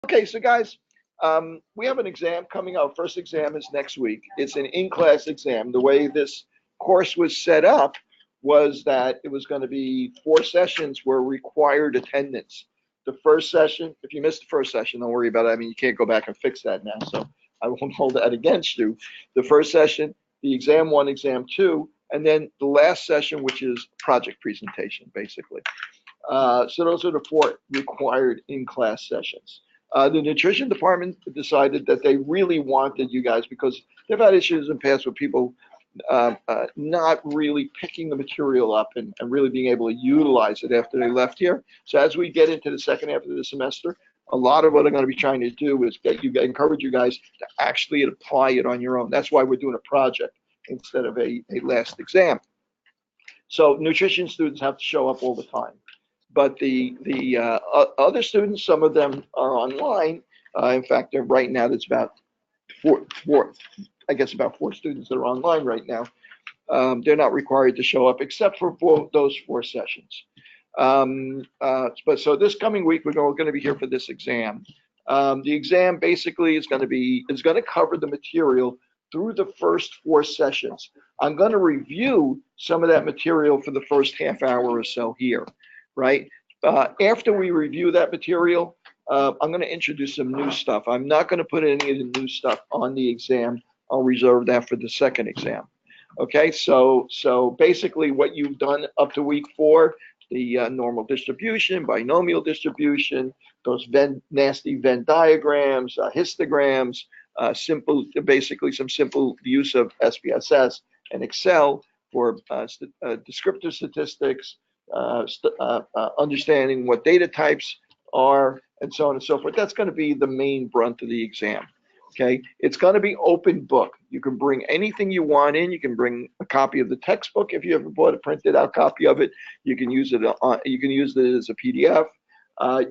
Okay, so guys, we have an exam coming up. First exam is next week. It's an in-class exam. The way this course was set up was that it was going to be 4 sessions where required attendance. The first session, if you missed the first session, don't worry about it. I mean, you can't go back and fix that now, so I won't hold that against you. The first session, the exam one, exam two, and then the last session, which is project presentation, basically. So those are the 4 required in-class sessions. The nutrition department decided that they really wanted you guys because they've had issues in the past with people not really picking the material up and really being able to utilize it after they left here. So as we get into the second half of the semester, a lot of what I'm going to be trying to do is encourage you guys to actually apply it on your own. That's why we're doing a project instead of a last exam. So nutrition students have to show up all the time. But the other students, some of them are online. In fact, right now there's about I guess about 4 students that are online right now. They're not required to show up except for those 4 sessions. But so this coming week we're going to be here for this exam. The exam basically is going to cover the material through the first 4 sessions. I'm going to review some of that material for the first half hour or so here. Right? After we review that material, I'm going to introduce some new stuff. I'm not going to put any of the new stuff on the exam. I'll reserve that for the second exam. Okay, so basically what you've done up to week 4, the normal distribution, binomial distribution, those nasty Venn diagrams, histograms, basically some simple use of SPSS and Excel for descriptive statistics, understanding what data types are, and so on and so forth. That's going to be the main brunt of the exam. Okay, it's going to be open book. You can bring anything you want in. You can bring a copy of the textbook if you ever bought a printed out copy of it. You can use it. You can use it as a PDF.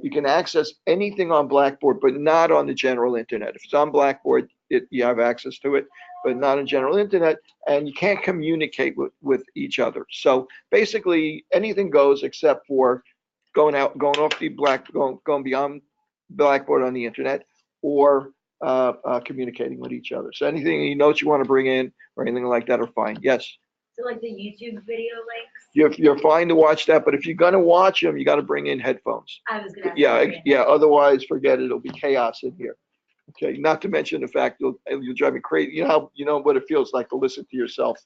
You can access anything on Blackboard, but not on the general internet. If it's on Blackboard, you have access to it, but not on general internet, and you can't communicate with each other. So basically, anything goes except for going beyond Blackboard on the internet, or communicating with each other. So anything notes you want to bring in or anything like that are fine. Yes. So like the YouTube video links? You're fine to watch that, but if you're gonna watch them, you got to bring in headphones. I was gonna Yeah. Otherwise, forget it. It'll be chaos in here. Okay. Not to mention the fact you'll drive me crazy. You know what it feels like to listen to yourself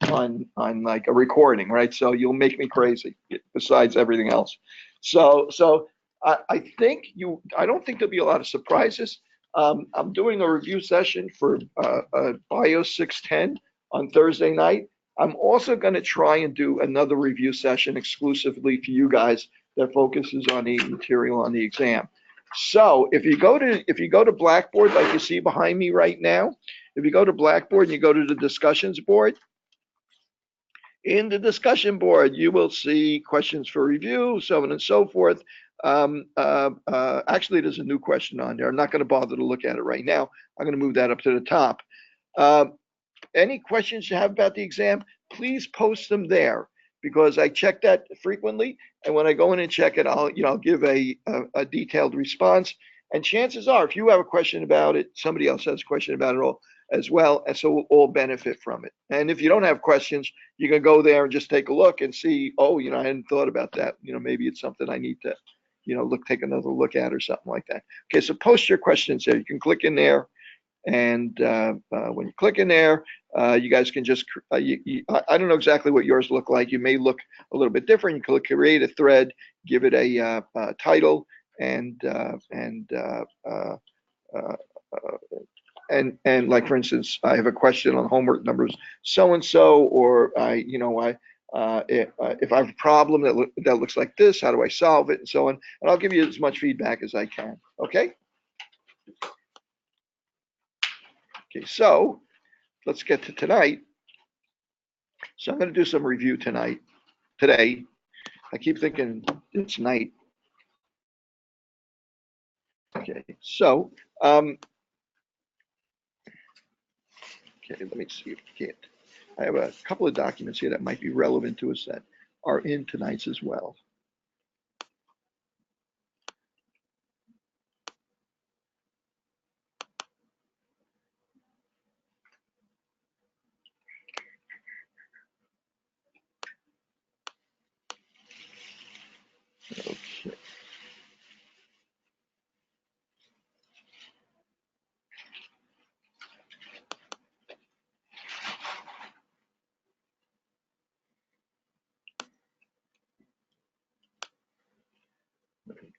on like a recording, right? So you'll make me crazy. Besides everything else. So I think I don't think there'll be a lot of surprises. I'm doing a review session for Bio 610 on Thursday night. I'm also going to try and do another review session exclusively for you guys that focuses on the material on the exam. So if you go to Blackboard, like you see behind me right now, if you go to Blackboard and you go to the discussions board, in the discussion board you will see questions for review, so on and so forth. Actually, there's a new question on there. I'm not going to bother to look at it right now. I'm going to move that up to the top. Any questions you have about the exam, please post them there because I check that frequently. And when I go in and check it, I'll give a detailed response. And chances are, if you have a question about it, somebody else has a question about it all as well. And so we'll all benefit from it. And if you don't have questions, you can go there and just take a look and see, oh, I hadn't thought about that. Maybe it's something I need to take another look at or something like that. Okay, so post your questions there. You can click in there, and when you click in there, you guys can just, I don't know exactly what yours look like. You may look a little bit different. You can create a thread, give it a title, and like, for instance, I have a question on homework numbers so-and-so, or if I have a problem that looks like this, how do I solve it, and so on. And I'll give you as much feedback as I can. Okay? Okay, so let's get to tonight. So I'm going to do some review today. I keep thinking it's night. Okay, so, okay, let me see if I can't. I have a couple of documents here that might be relevant to us that are in tonight's as well.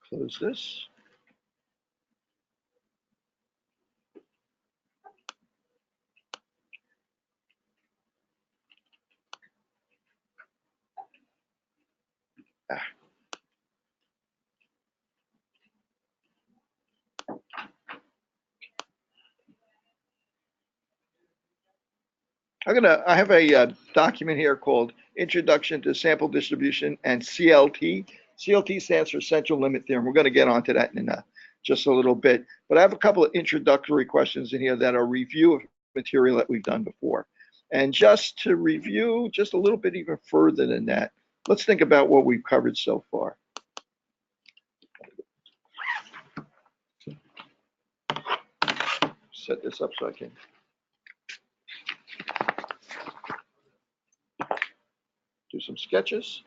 Close this. I have a document here called Introduction to Sample Distribution and CLT. CLT stands for Central Limit Theorem. We're going to get onto that in just a little bit. But I have a couple of introductory questions in here that are review of material that we've done before. And just to review just a little bit even further than that, let's think about what we've covered so far. Set this up so I can do some sketches.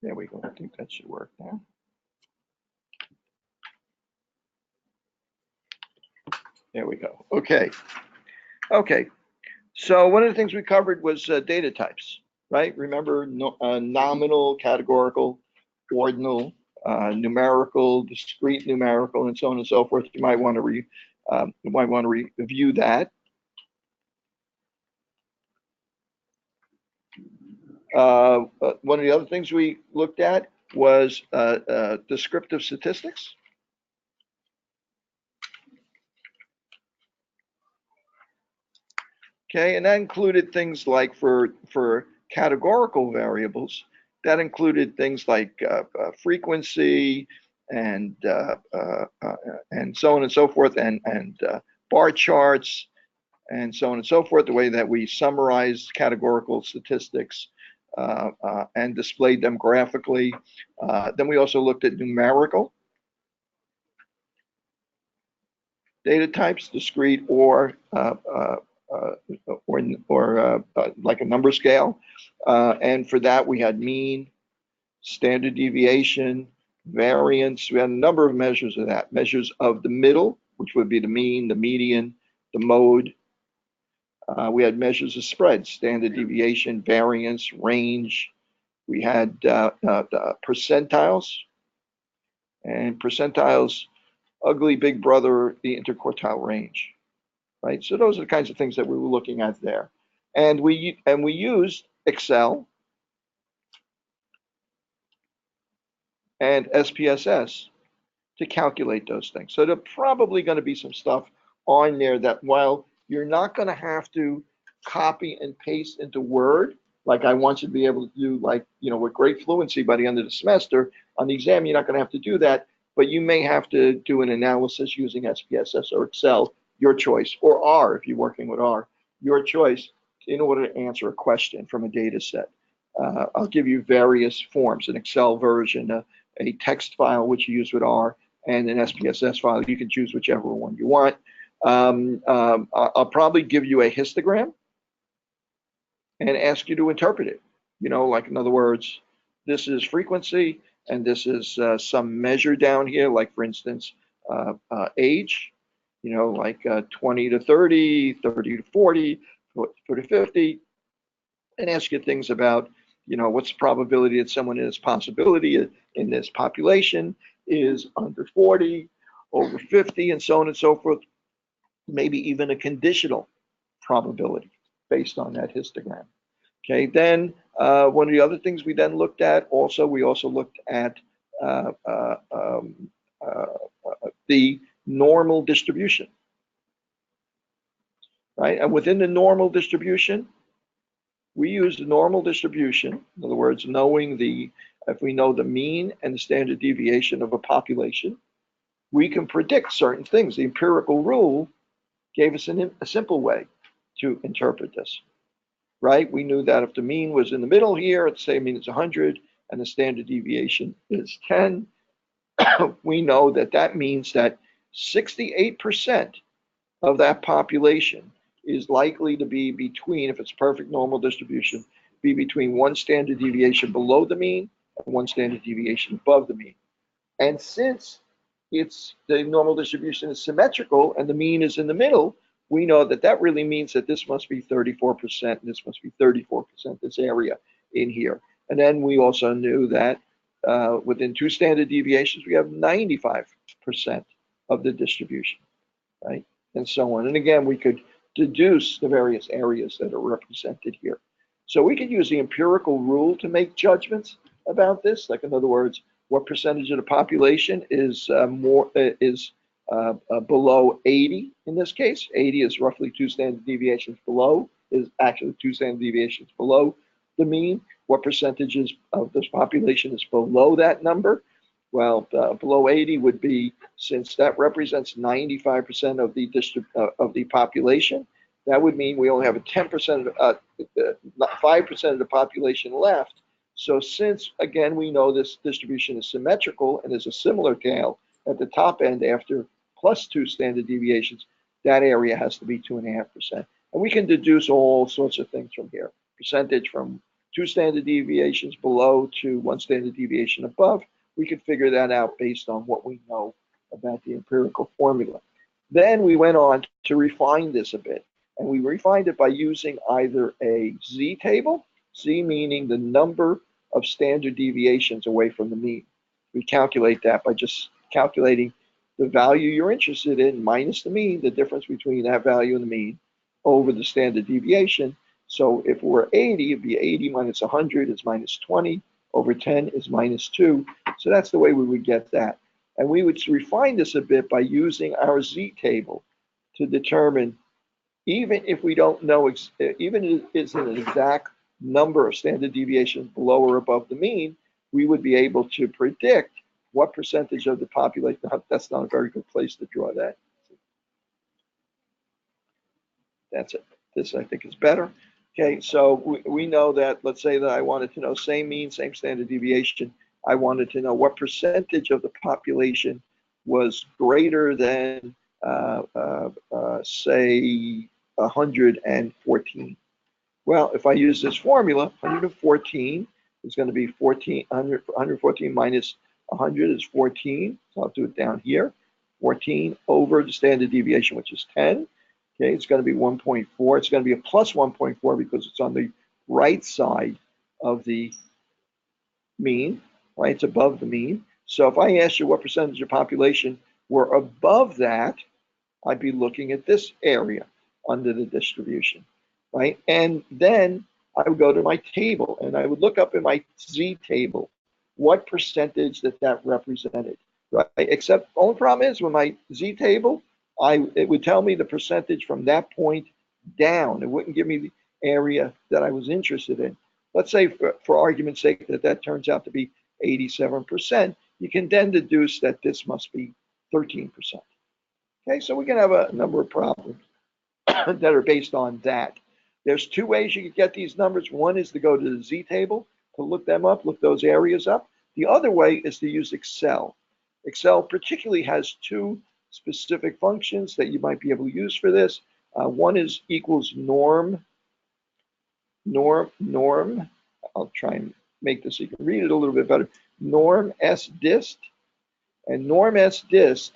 There we go. I think that should work now. There we go. Okay. Okay. So one of the things we covered was data types, right? Remember nominal, categorical, ordinal, numerical, discrete numerical, and so on and so forth. You might want to review that. One of the other things we looked at was descriptive statistics. Okay, and that included things like for categorical variables, that included things like frequency and so on and so forth, and bar charts and so on and so forth, the way that we summarized categorical statistics and displayed them graphically. Then we also looked at numerical data types, discrete or like a number scale. And for that, we had mean, standard deviation, variance. We had a number of measures of that. Measures of the middle, which would be the mean, the median, the mode. We had measures of spread, standard deviation, variance, range. We had percentiles, and percentiles, ugly big brother, the interquartile range, right? So those are the kinds of things that we were looking at there. And we used Excel and SPSS to calculate those things. So there's probably going to be some stuff on there that, while you're not going to have to copy and paste into Word, like I want you to be able to do, like, with great fluency by the end of the semester, on the exam, you're not going to have to do that, but you may have to do an analysis using SPSS or Excel, your choice, or R, if you're working with R, your choice, in order to answer a question from a data set. I'll give you various forms, an Excel version, a text file, which you use with R, and an SPSS file. You can choose whichever one you want. I'll probably give you a histogram and ask you to interpret it. Like, in other words, this is frequency, and this is some measure down here, like, for instance, age, like 20 to 30, 30 to 40, 40 to 50, and ask you things about, what's the probability that someone in this possibility in this population is under 40, over 50, and so on and so forth. Maybe even a conditional probability based on that histogram. Okay, then one of the other things we then looked at we also looked at the normal distribution, right? And within the normal distribution, we use the normal distribution. In other words, if we know the mean and the standard deviation of a population, we can predict certain things. The empirical rule gave us a simple way to interpret this. right? We knew that if the mean was in the middle here, let's say mean it's 100 and the standard deviation is 10, we know that that means that 68% of that population is likely to be between, if it's perfect normal distribution, be between one standard deviation below the mean and one standard deviation above the mean. And since the normal distribution is symmetrical and the mean is in the middle, we know that that really means that this must be 34% and this must be 34%, this area in here. And then we also knew that within two standard deviations, we have 95% of the distribution, right? And so on. And again, we could deduce the various areas that are represented here. So we could use the empirical rule to make judgments about this. Like, in other words, what percentage of the population is below 80 in this case? 80 is roughly two standard deviations below, is actually two standard deviations below the mean. What percentages of this population is below that number? Well, below 80 would be, since that represents 95% of the population, that would mean we only have a 10%, 5% of the population left. So since, again, we know this distribution is symmetrical and is a similar tail at the top end after plus two standard deviations, that area has to be 2.5%. And we can deduce all sorts of things from here. Percentage from two standard deviations below to one standard deviation above. We could figure that out based on what we know about the empirical formula. Then we went on to refine this a bit, and we refined it by using either a z-table, z meaning the number of standard deviations away from the mean. We calculate that by just calculating the value you're interested in minus the mean, the difference between that value and the mean, over the standard deviation. So if we're 80, it'd be 80 minus 100 is minus 20, over 10 is minus 2. So that's the way we would get that. And we would refine this a bit by using our z-table to determine, even if we don't know, even if it's an exact number of standard deviations below or above the mean, we would be able to predict what percentage of the population. That's not a very good place to draw that. That's it. This, I think, is better. Okay, so we know that, let's say that I wanted to know same mean, same standard deviation. I wanted to know what percentage of the population was greater than, say, 114. Well, if I use this formula, 114 is going to be 114 minus 100 is 14. So I'll do it down here. 14 over the standard deviation, which is 10. Okay, it's going to be 1.4. It's going to be a plus 1.4 because it's on the right side of the mean, right? It's above the mean. So if I ask you what percentage of population were above that, I'd be looking at this area under the distribution, right? And then I would go to my table and I would look up in my z-table what percentage that represented, right? Except the only problem is with my z-table, it would tell me the percentage from that point down. It wouldn't give me the area that I was interested in. Let's say, for argument's sake, that turns out to be 87%. You can then deduce that this must be 13%. Okay, so we can have a number of problems that are based on that. There's two ways you can get these numbers. One is to go to the z-table to look them up, look those areas up. The other way is to use Excel. Excel particularly has two specific functions that you might be able to use for this. One is equals norm. I'll try and make this so you can read it a little bit better. Norm S dist, and norm S dist,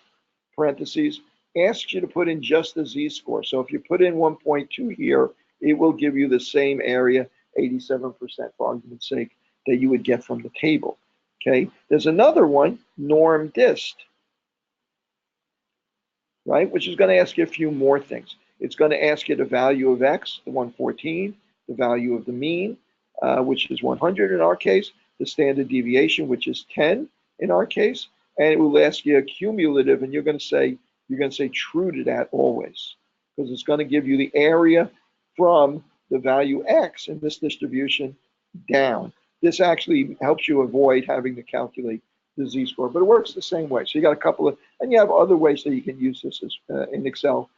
parentheses, asks you to put in just the z-score. So if you put in 1.2 here, it will give you the same area, 87% for argument's sake, that you would get from the table. Okay, there's another one, norm dist, right, which is going to ask you a few more things. It's going to ask you the value of x, the 114, the value of the mean, which is 100 in our case, the standard deviation, which is 10 in our case, and it will ask you a cumulative, and you're going to say true to that always, because it's going to give you the area from the value x in this distribution down. This actually helps you avoid having to calculate the z-score, but it works the same way. So you got a couple of, and you have other ways that you can use this in Excel.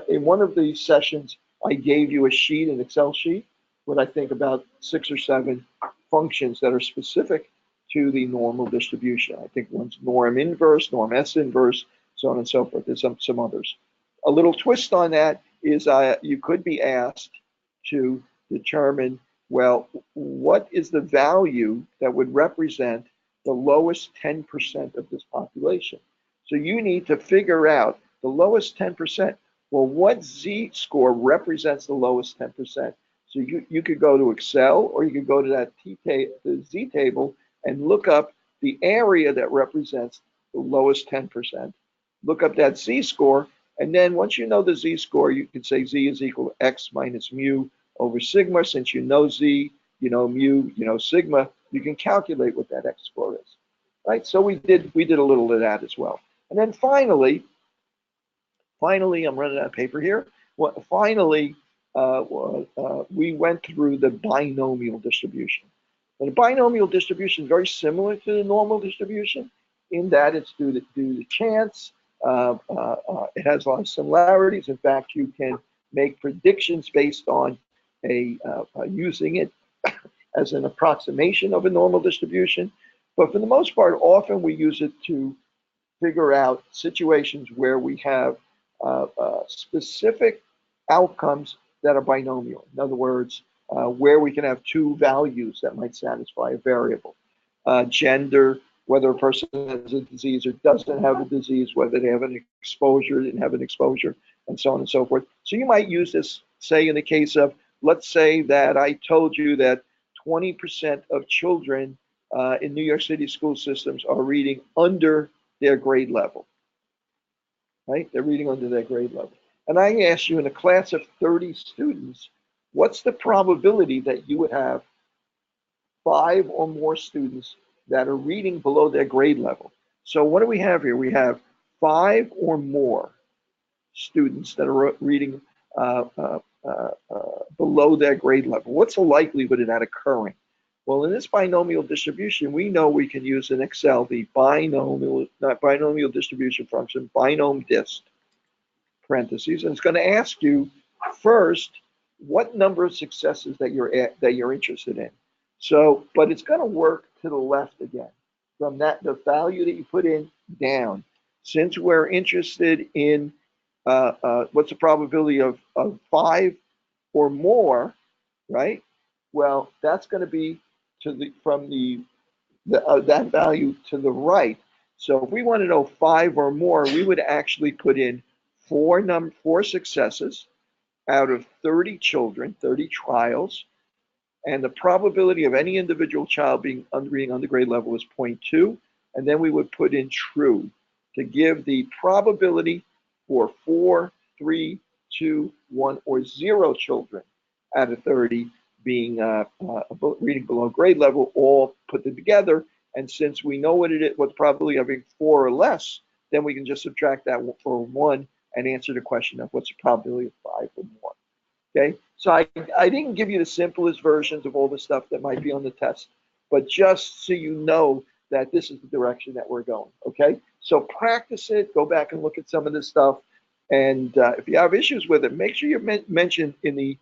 In one of the sessions, I gave you a sheet, an Excel sheet, with I think about 6 or 7 functions that are specific to the normal distribution. I think one's norm inverse, norm S inverse, so on and so forth. There's some others. A little twist on that is you could be asked to determine, well, what is the value that would represent the lowest 10% of this population? So you need to figure out the lowest 10%. Well, what z-score represents the lowest 10%? So you could go to Excel, or you could go to that the z-table and look up the area that represents the lowest 10%. Look up that z-score, and then once you know the z-score, you can say z is equal to x minus mu over sigma. Since you know z, you know mu, you know sigma, you can calculate what that x-score is, right? So we did a little of that as well. And then finally, I'm running out of paper here. Well, finally, we went through the binomial distribution. And the binomial distribution is very similar to the normal distribution in that it's due to chance. It has a lot of similarities. In fact, you can make predictions based on using it as an approximation of a normal distribution. But for the most part, often we use it to figure out situations where we have specific outcomes that are binomial. In other words, where we can have 2 values that might satisfy a variable. Gender, whether a person has a disease or doesn't have a disease, whether they have an exposure, didn't have an exposure, and so on and so forth. So you might use this, say, in the case of, let's say that I told you that 20% of children in New York City school systems are reading under their grade level, right? They're reading under their grade level. And I asked you in a class of 30 students, what's the probability that you would have 5 or more students that are reading below their grade level? So what do we have here? We have 5 or more students that are reading below their grade level. What's the likelihood of that occurring? Well, in this binomial distribution, we know we can use in Excel the binomial distribution function, binom dist, parentheses, and it's going to ask you first what number of successes that you're interested in. So, but it's going to work to the left again, from the value that you put in down. Since we're interested in what's the probability of 5 or more, right? Well, that's going to be from that value to the right. So if we want to know 5 or more, we would actually put in 4 successes out of 30 children, 30 trials, and the probability of any individual child reading under grade level is 0.2, and then we would put in true to give the probability for 4, 3, 2, 1, or 0 children out of 30 being reading below grade level, all put them together. And since we know what the probability of having 4 or less, then we can just subtract that for 1 and answer the question of what's the probability of 5 or more. Okay, so I didn't give you the simplest versions of all the stuff that might be on the test, but just so you know that this is the direction that we're going. Okay, so practice it, go back and look at some of this stuff, and if you have issues with it, make sure you mention in the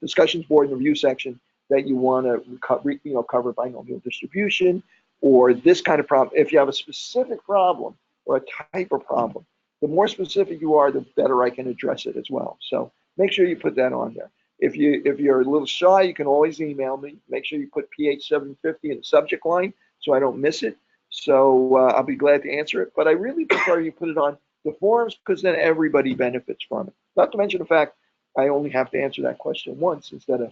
discussions board and review section that you want to cover binomial distribution or this kind of problem. If you have a specific problem or a type of problem, the more specific you are, the better I can address it as well. So make sure you put that on there. If you're a little shy, you can always email me. Make sure you put PH750 in the subject line so I don't miss it. So I'll be glad to answer it. But I really prefer you put it on the forums because then everybody benefits from it. Not to mention the fact I only have to answer that question once instead of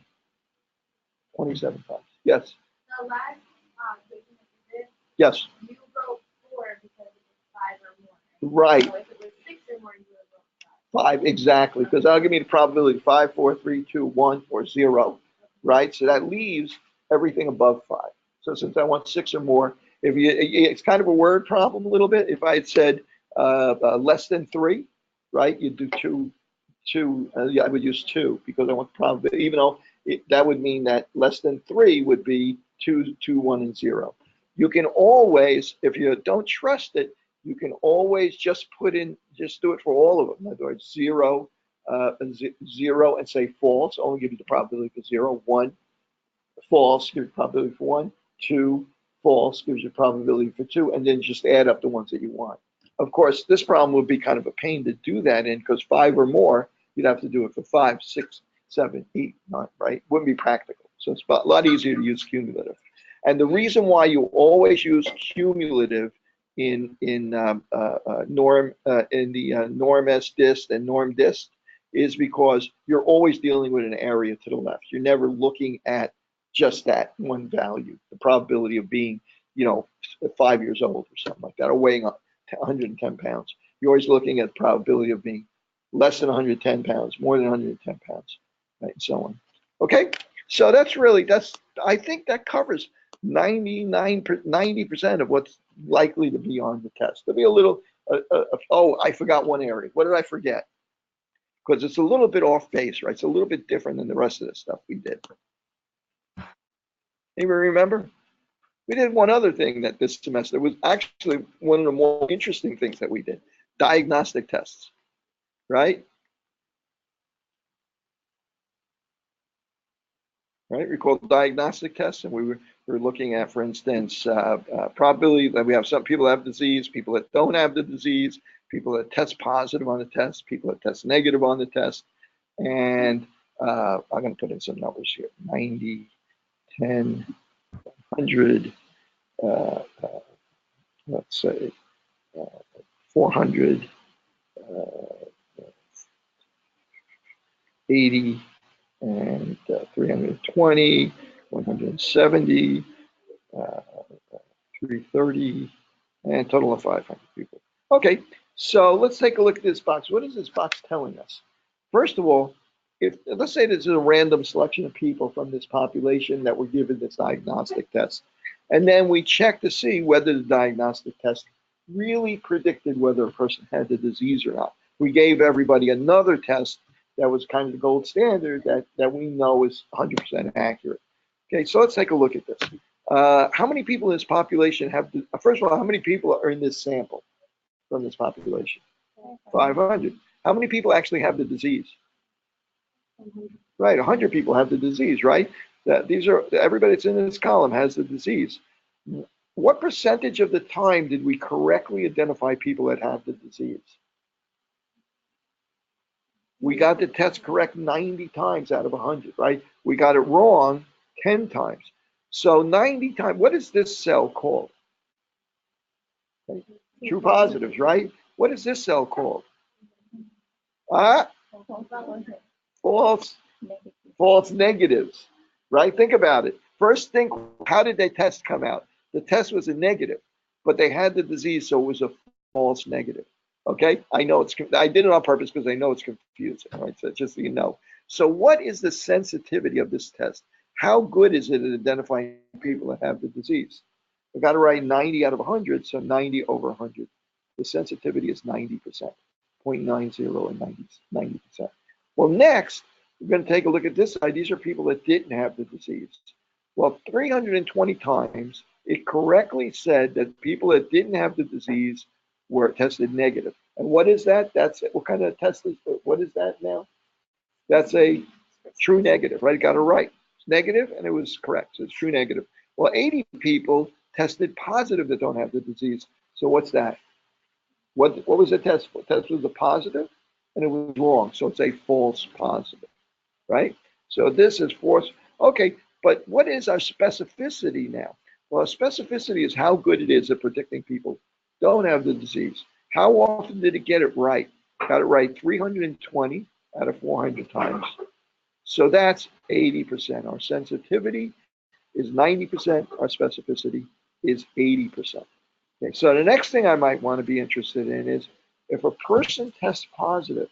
27 times. Yes. The last question that you did, yes. You wrote 4 because it was 5 or more. Right. So if it was 6 or more, you would have five. wrote 5. Exactly, because that'll give me the probability 5, 4, 3, 2, 1, or 0. Right. So that leaves everything above 5. So since I want 6 or more, it's kind of a word problem a little bit. If I had said less than 3, right, you'd do 2. I would use 2 because I want the probability, even though that would mean that less than 3 would be 2, 1, and 0. You can always, if you don't trust it, you can always just do it for all of them. In other words, 0, 0 and say false, only give you the probability for 0. 1, false, gives you probability for 1. 2, false, gives you probability for 2, and then just add up the ones that you want. Of course, this problem would be kind of a pain to do that in, because 5 or more, you'd have to do it for 5, 6, 7, 8, 9, right? Wouldn't be practical. So it's a lot easier to use cumulative. And the reason why you always use cumulative in norm s dist and norm dist is because you're always dealing with an area to the left. You're never looking at just that one value, the probability of being, 5 years old or something like that, or weighing 110 pounds. You're always looking at the probability of being less than 110 pounds, more than 110 pounds, right, and so on. Okay, so I think that covers 90% of what's likely to be on the test. There'll be a little, oh, I forgot one area. What did I forget? Because it's a little bit off base, right? It's a little bit different than the rest of the stuff we did. Anybody remember? We did one other thing that this semester was actually one of the more interesting things that we did. Diagnostic tests, right? Right, we call diagnostic tests, and we were looking at, for instance, probability that we have some people that have disease, people that don't have the disease, people that test positive on the test, people that test negative on the test, and I'm going to put in some numbers here: 90, 10, 100, let's say 400, 80, and 320, 170, 330, and total of 500 people. Okay, so let's take a look at this box. What is this box telling us? First of all, let's say this is a random selection of people from this population that were given this diagnostic test, and then we check to see whether the diagnostic test really predicted whether a person had the disease or not. We gave everybody another test that was kind of the gold standard that we know is 100% accurate. Okay, so let's take a look at this. How many people in this population first of all, how many people are in this sample from this population? 500. How many people actually have the disease? Right, 100 people have the disease, right? Everybody that's in this column has the disease. What percentage of the time did we correctly identify people that have the disease? We got the test correct 90 times out of 100, right? We got it wrong 10 times. So 90 times, what is this cell called? True positives, right? What is this cell called? False negatives, right? Think about it. First think, how did their test come out? The test was a negative, but they had the disease, so it was a false negative. Okay, I know I did it on purpose because I know it's confusing, right? So just so you know. So what is the sensitivity of this test? How good is it at identifying people that have the disease? I got to write 90 out of 100, so 90 over 100. The sensitivity is 90%, 0.90 and 90%. Well, next, we're going to take a look at this side. These are people that didn't have the disease. Well, 320 times, it correctly said that people that didn't have the disease were tested negative. And what is that? What kind of test is, what is that now? That's a true negative, right? Got it right. It's negative and it was correct. So it's true negative. Well, 80 people tested positive that don't have the disease. So what's that? What was the test? The test was a positive and it was wrong. So it's a false positive, right? So this is false. Okay, but what is our specificity now? Well, our specificity is how good it is at predicting people don't have the disease. How often did it get it right? Got it right 320 out of 400 times. So that's 80%. Our sensitivity is 90%. Our specificity is 80%. Okay, so the next thing I might want to be interested in is if a person tests positive,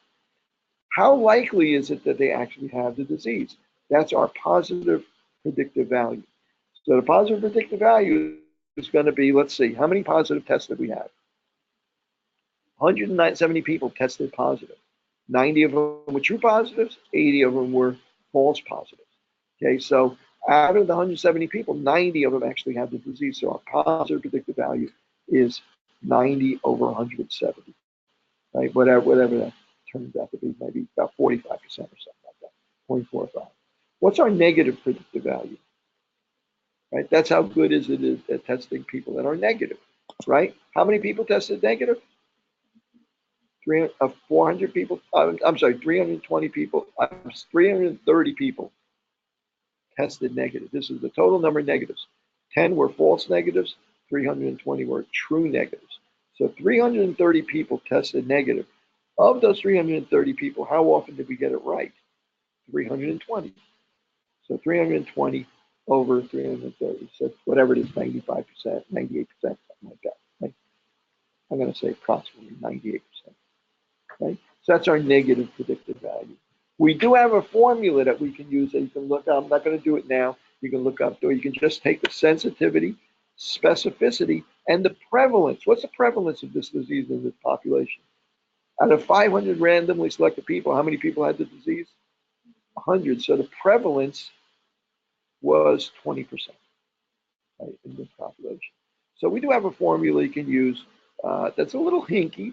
how likely is it that they actually have the disease? That's our positive predictive value. So the positive predictive value is going to be, let's see, how many positive tests did we have? 170 people tested positive. 90 of them were true positives, 80 of them were false positives. Okay, so out of the 170 people, 90 of them actually had the disease. So our positive predictive value is 90 over 170, right? Whatever that turns out to be maybe about 45% or something like that, 0.45. What's our negative predictive value? Right? That's how good is it at testing people that are negative, right? How many people tested negative? 400 people. I'm sorry, 320 people. 330 people tested negative. This is the total number of negatives. 10 were false negatives. 320 were true negatives. So 330 people tested negative. Of those 330 people, how often did we get it right? 320. So 320 over 330. So whatever it is, 95%, 98%, something like that. Right? I'm going to say approximately 98%. Right? So that's our negative predictive value. We do have a formula that we can use that you can look up. I'm not going to do it now. You can look up, or you can just take the sensitivity, specificity, and the prevalence. What's the prevalence of this disease in this population? Out of 500 randomly selected people, how many people had the disease? 100. So the prevalence was 20%, right, in this population. So we do have a formula you can use that's a little hinky.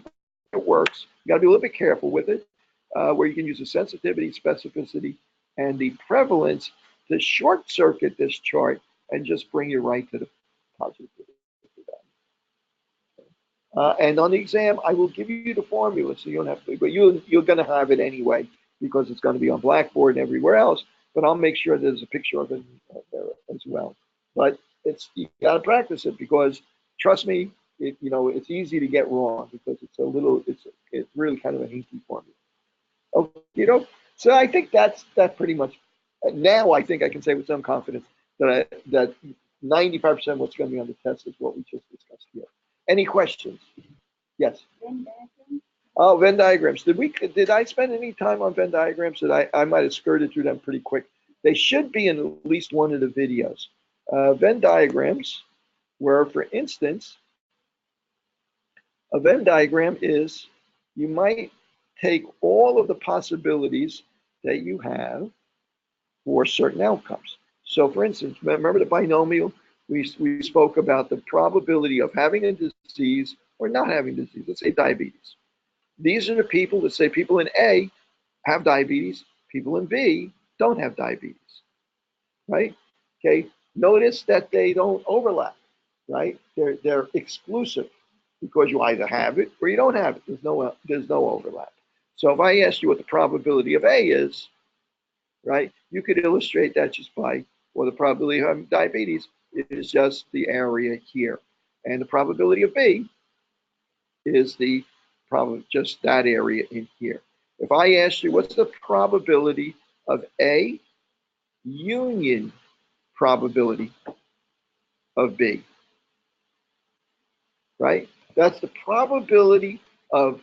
It works. You got to be a little bit careful with it, where you can use the sensitivity, specificity, and the prevalence to short circuit this chart and just bring you right to the positive value. And on the exam, I will give you the formula, so you don't have to, but you're going to have it anyway because it's going to be on Blackboard and everywhere else. But I'll make sure there's a picture of it there as well. But you got to practice it because trust me, it's easy to get wrong because it's really kind of a hinky formula. Okay, so I think that's pretty much. Now I think I can say with some confidence that 95% of what's going to be on the test is what we just discussed here. Any questions? Yes. Venn diagrams? Oh, Venn diagrams. Did I spend any time on Venn diagrams? I might have skirted through them pretty quick. They should be in at least one of the videos. Venn diagrams, where, for instance, a Venn diagram is you might take all of the possibilities that you have for certain outcomes. So, for instance, remember the binomial? We spoke about the probability of having a disease or not having disease. Let's say diabetes. These are the people, let's say people in A have diabetes, people in B don't have diabetes, right? Okay, notice that they don't overlap, right? They're exclusive because you either have it or you don't have it. There's no overlap. So if I asked you what the probability of A is, right, you could illustrate that just by, well, the probability of having diabetes is just the area here. And the probability of B is just that area in here. If I asked you what's the probability of A union probability of B, right? That's the probability of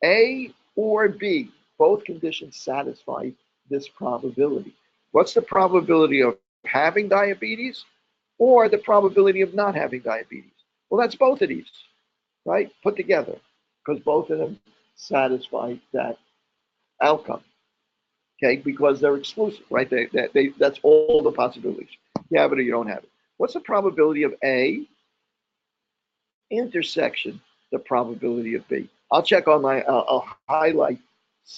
A or B. Both conditions satisfy this probability. What's the probability of having diabetes or the probability of not having diabetes? Well, that's both of these, right? Put together, because both of them satisfy that outcome, okay? Because they're exclusive, right? That's all the possibilities. You have it or you don't have it. What's the probability of A intersection the probability of B? I'll check on I'll highlight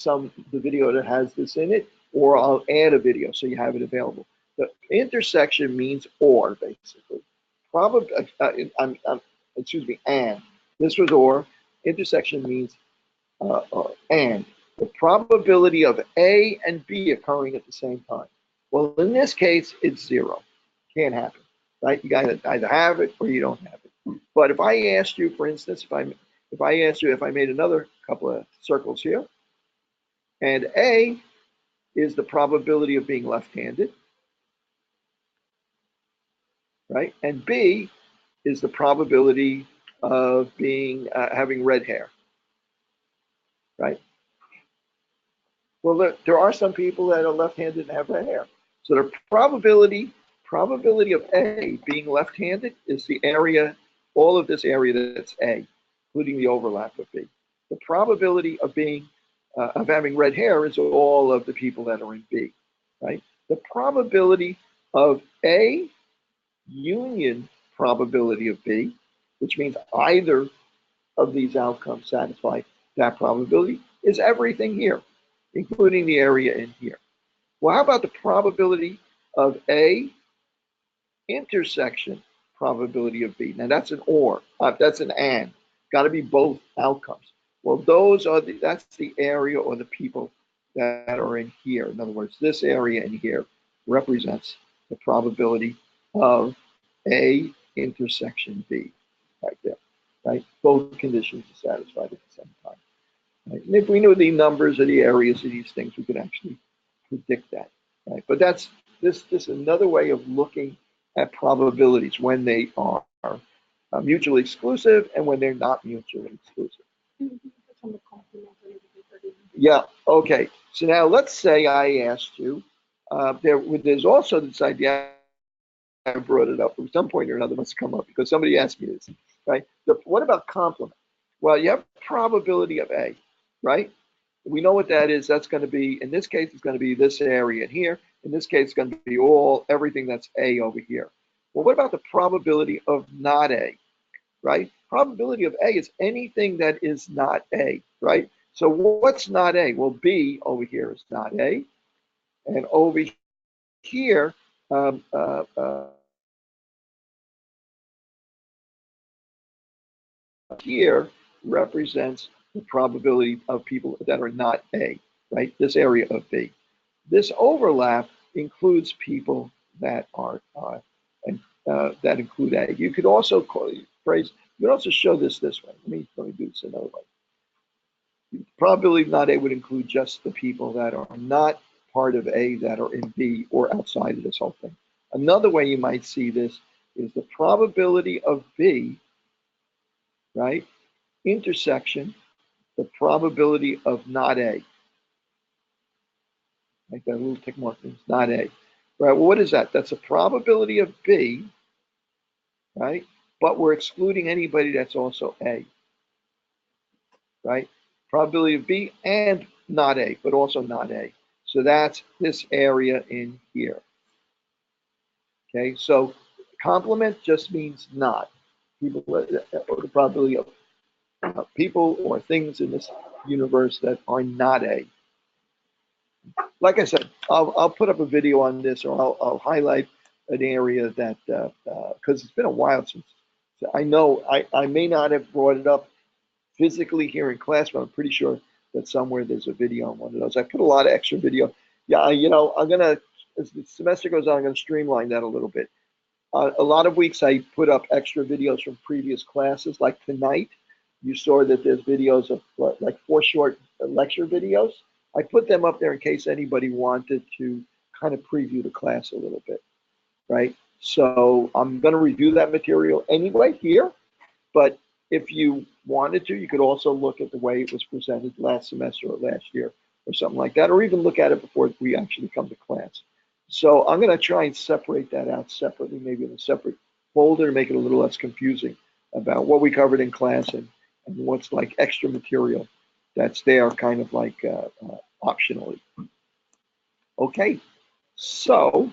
the video that has this in it, or I'll add a video so you have it available. The intersection means or, basically. Excuse me, and. This was or. Intersection means and. The probability of A and B occurring at the same time. Well, in this case, it's 0. Can't happen, right? You got to either have it or you don't have it. But if I asked you, for instance, if I asked you if I made another couple of circles here, and A is the probability of being left-handed, right? And B is the probability of having red hair, right? Well, there are some people that are left-handed and have red hair. So the probability of A being left-handed is the area, all of this area that's A, including the overlap of B. The probability of having red hair is all of the people that are in B, right? The probability of A union probability of B, which means either of these outcomes satisfy that probability, is everything here, including the area in here. Well, how about the probability of A intersection probability of B? Now that's an or, that's an and. Got to be both outcomes. Well, that's the area or the people that are in here. In other words, this area in here represents the probability of A intersection B, right there, right? Both conditions are satisfied at the same time. Right? And if we knew the numbers of the areas of these things, we could actually predict that, right? But that's this another way of looking at probabilities when they are mutually exclusive and when they're not mutually exclusive. Yeah, okay. So now let's say I asked you, there's also this idea, I brought it up at some point or another, must come up because somebody asked me this, right? What about complement? Well, you have probability of A, right? We know what that is. That's going to be, in this case, it's going to be this area here. In this case, it's going to be everything that's A over here. Well, what about the probability of not A, right? Probability of A is anything that is not A, right? So what's not A? Well, B over here is not A. And over here, here represents the probability of people that are not A, right? This area of B. This overlap includes people that are that include A. You could also you could also show this way. Let me do this another way. Probability of not A would include just the people that are not part of A that are in B or outside of this whole thing. Another way you might see this is the probability of B, right? Intersection, the probability of not A. Make that a little tick mark, it's not A. Right, well, what is that? That's a probability of B, right? But we're excluding anybody that's also A, right? Probability of B and not A, but also not A. So that's this area in here. Okay, so complement just means not. People, or the probability of people or things in this universe that are not A. Like I said, I'll put up a video on this, or I'll highlight an area that, because it's been a while since, so I know I may not have brought it up physically here in class, but I'm pretty sure that somewhere there's a video on one of those. I put a lot of extra video. Yeah, I'm gonna, as the semester goes on, I'm gonna streamline that a little bit. A lot of weeks I put up extra videos from previous classes, like tonight. You saw that there's videos of like 4 short lecture videos. I put them up there in case anybody wanted to kind of preview the class a little bit, right? So I'm going to review that material anyway here, but if you wanted to, you could also look at the way it was presented last semester or last year or something like that, or even look at it before we actually come to class. So I'm going to try and separate that out separately, maybe in a separate folder to make it a little less confusing about what we covered in class and what's like extra material that's there kind of like optionally. Okay, so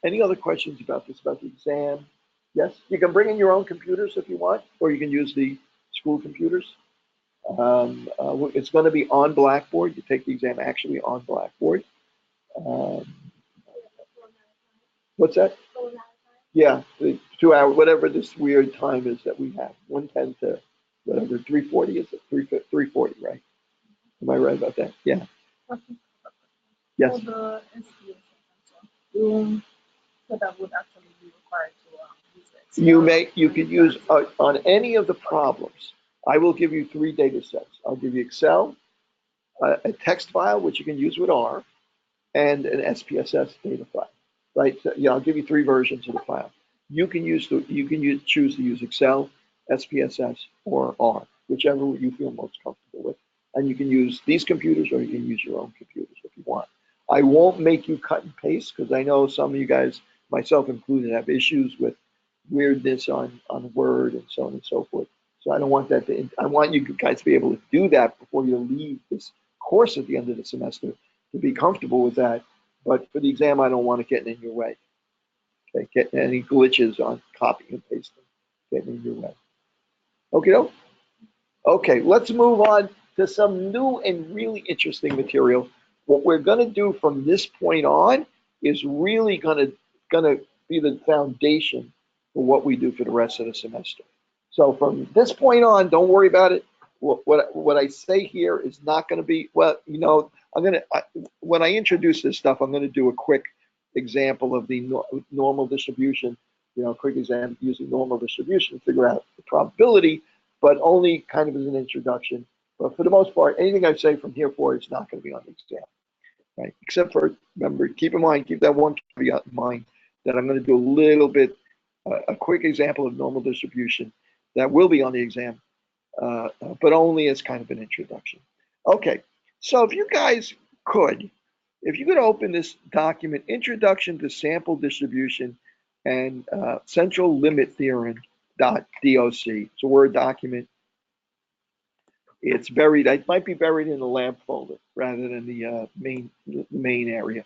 any other questions about this, about the exam? Yes, you can bring in your own computers if you want, or you can use the school computers. It's going to be on Blackboard. You take the exam actually on Blackboard. What's that? Yeah, the 2 hour, whatever this weird time is that we have, 1:10 to whatever, 3:40 is it? 3:40, right? Am I right about that? Yeah. Yes. For the SPSS, so that would actually be required to use it. You could use on any of the problems. I will give you 3 data sets. I'll give you Excel, a text file which you can use with R, and an SPSS data file. Right? So, yeah, I'll give you 3 versions of the file. You can choose to use Excel, SPSS, or R, whichever you feel most comfortable with. And you can use these computers, or you can use your own computers if you want. I won't make you cut and paste because I know some of you guys, myself included, have issues with weirdness on Word and so on and so forth. So I don't want that to. I want you guys to be able to do that before you leave this course at the end of the semester, to be comfortable with that. But for the exam, I don't want it getting in your way. Okay, getting any glitches on copying and pasting getting in your way. Okay, let's move on to some new and really interesting material. What we're going to do from this point on is really going to be the foundation for what we do for the rest of the semester. So from this point on, don't worry about it. What I say here is not going to be, well, you know, when I introduce this stuff, I'm going to do a quick example of the normal distribution, you know, quick example using normal distribution to figure out the probability, but only kind of as an introduction. But for the most part, anything I say from here forward is not going to be on the exam, right? Except for, remember, keep in mind, keep that one caveat in mind, that I'm going to do a little bit, a quick example of normal distribution that will be on the exam, but only as kind of an introduction. Okay, so if you guys could, if you could open this document, Introduction to Sample Distribution and Central Limit Theorem .doc. It's a Word document. It's buried. It might be buried in the lab folder rather than the main area.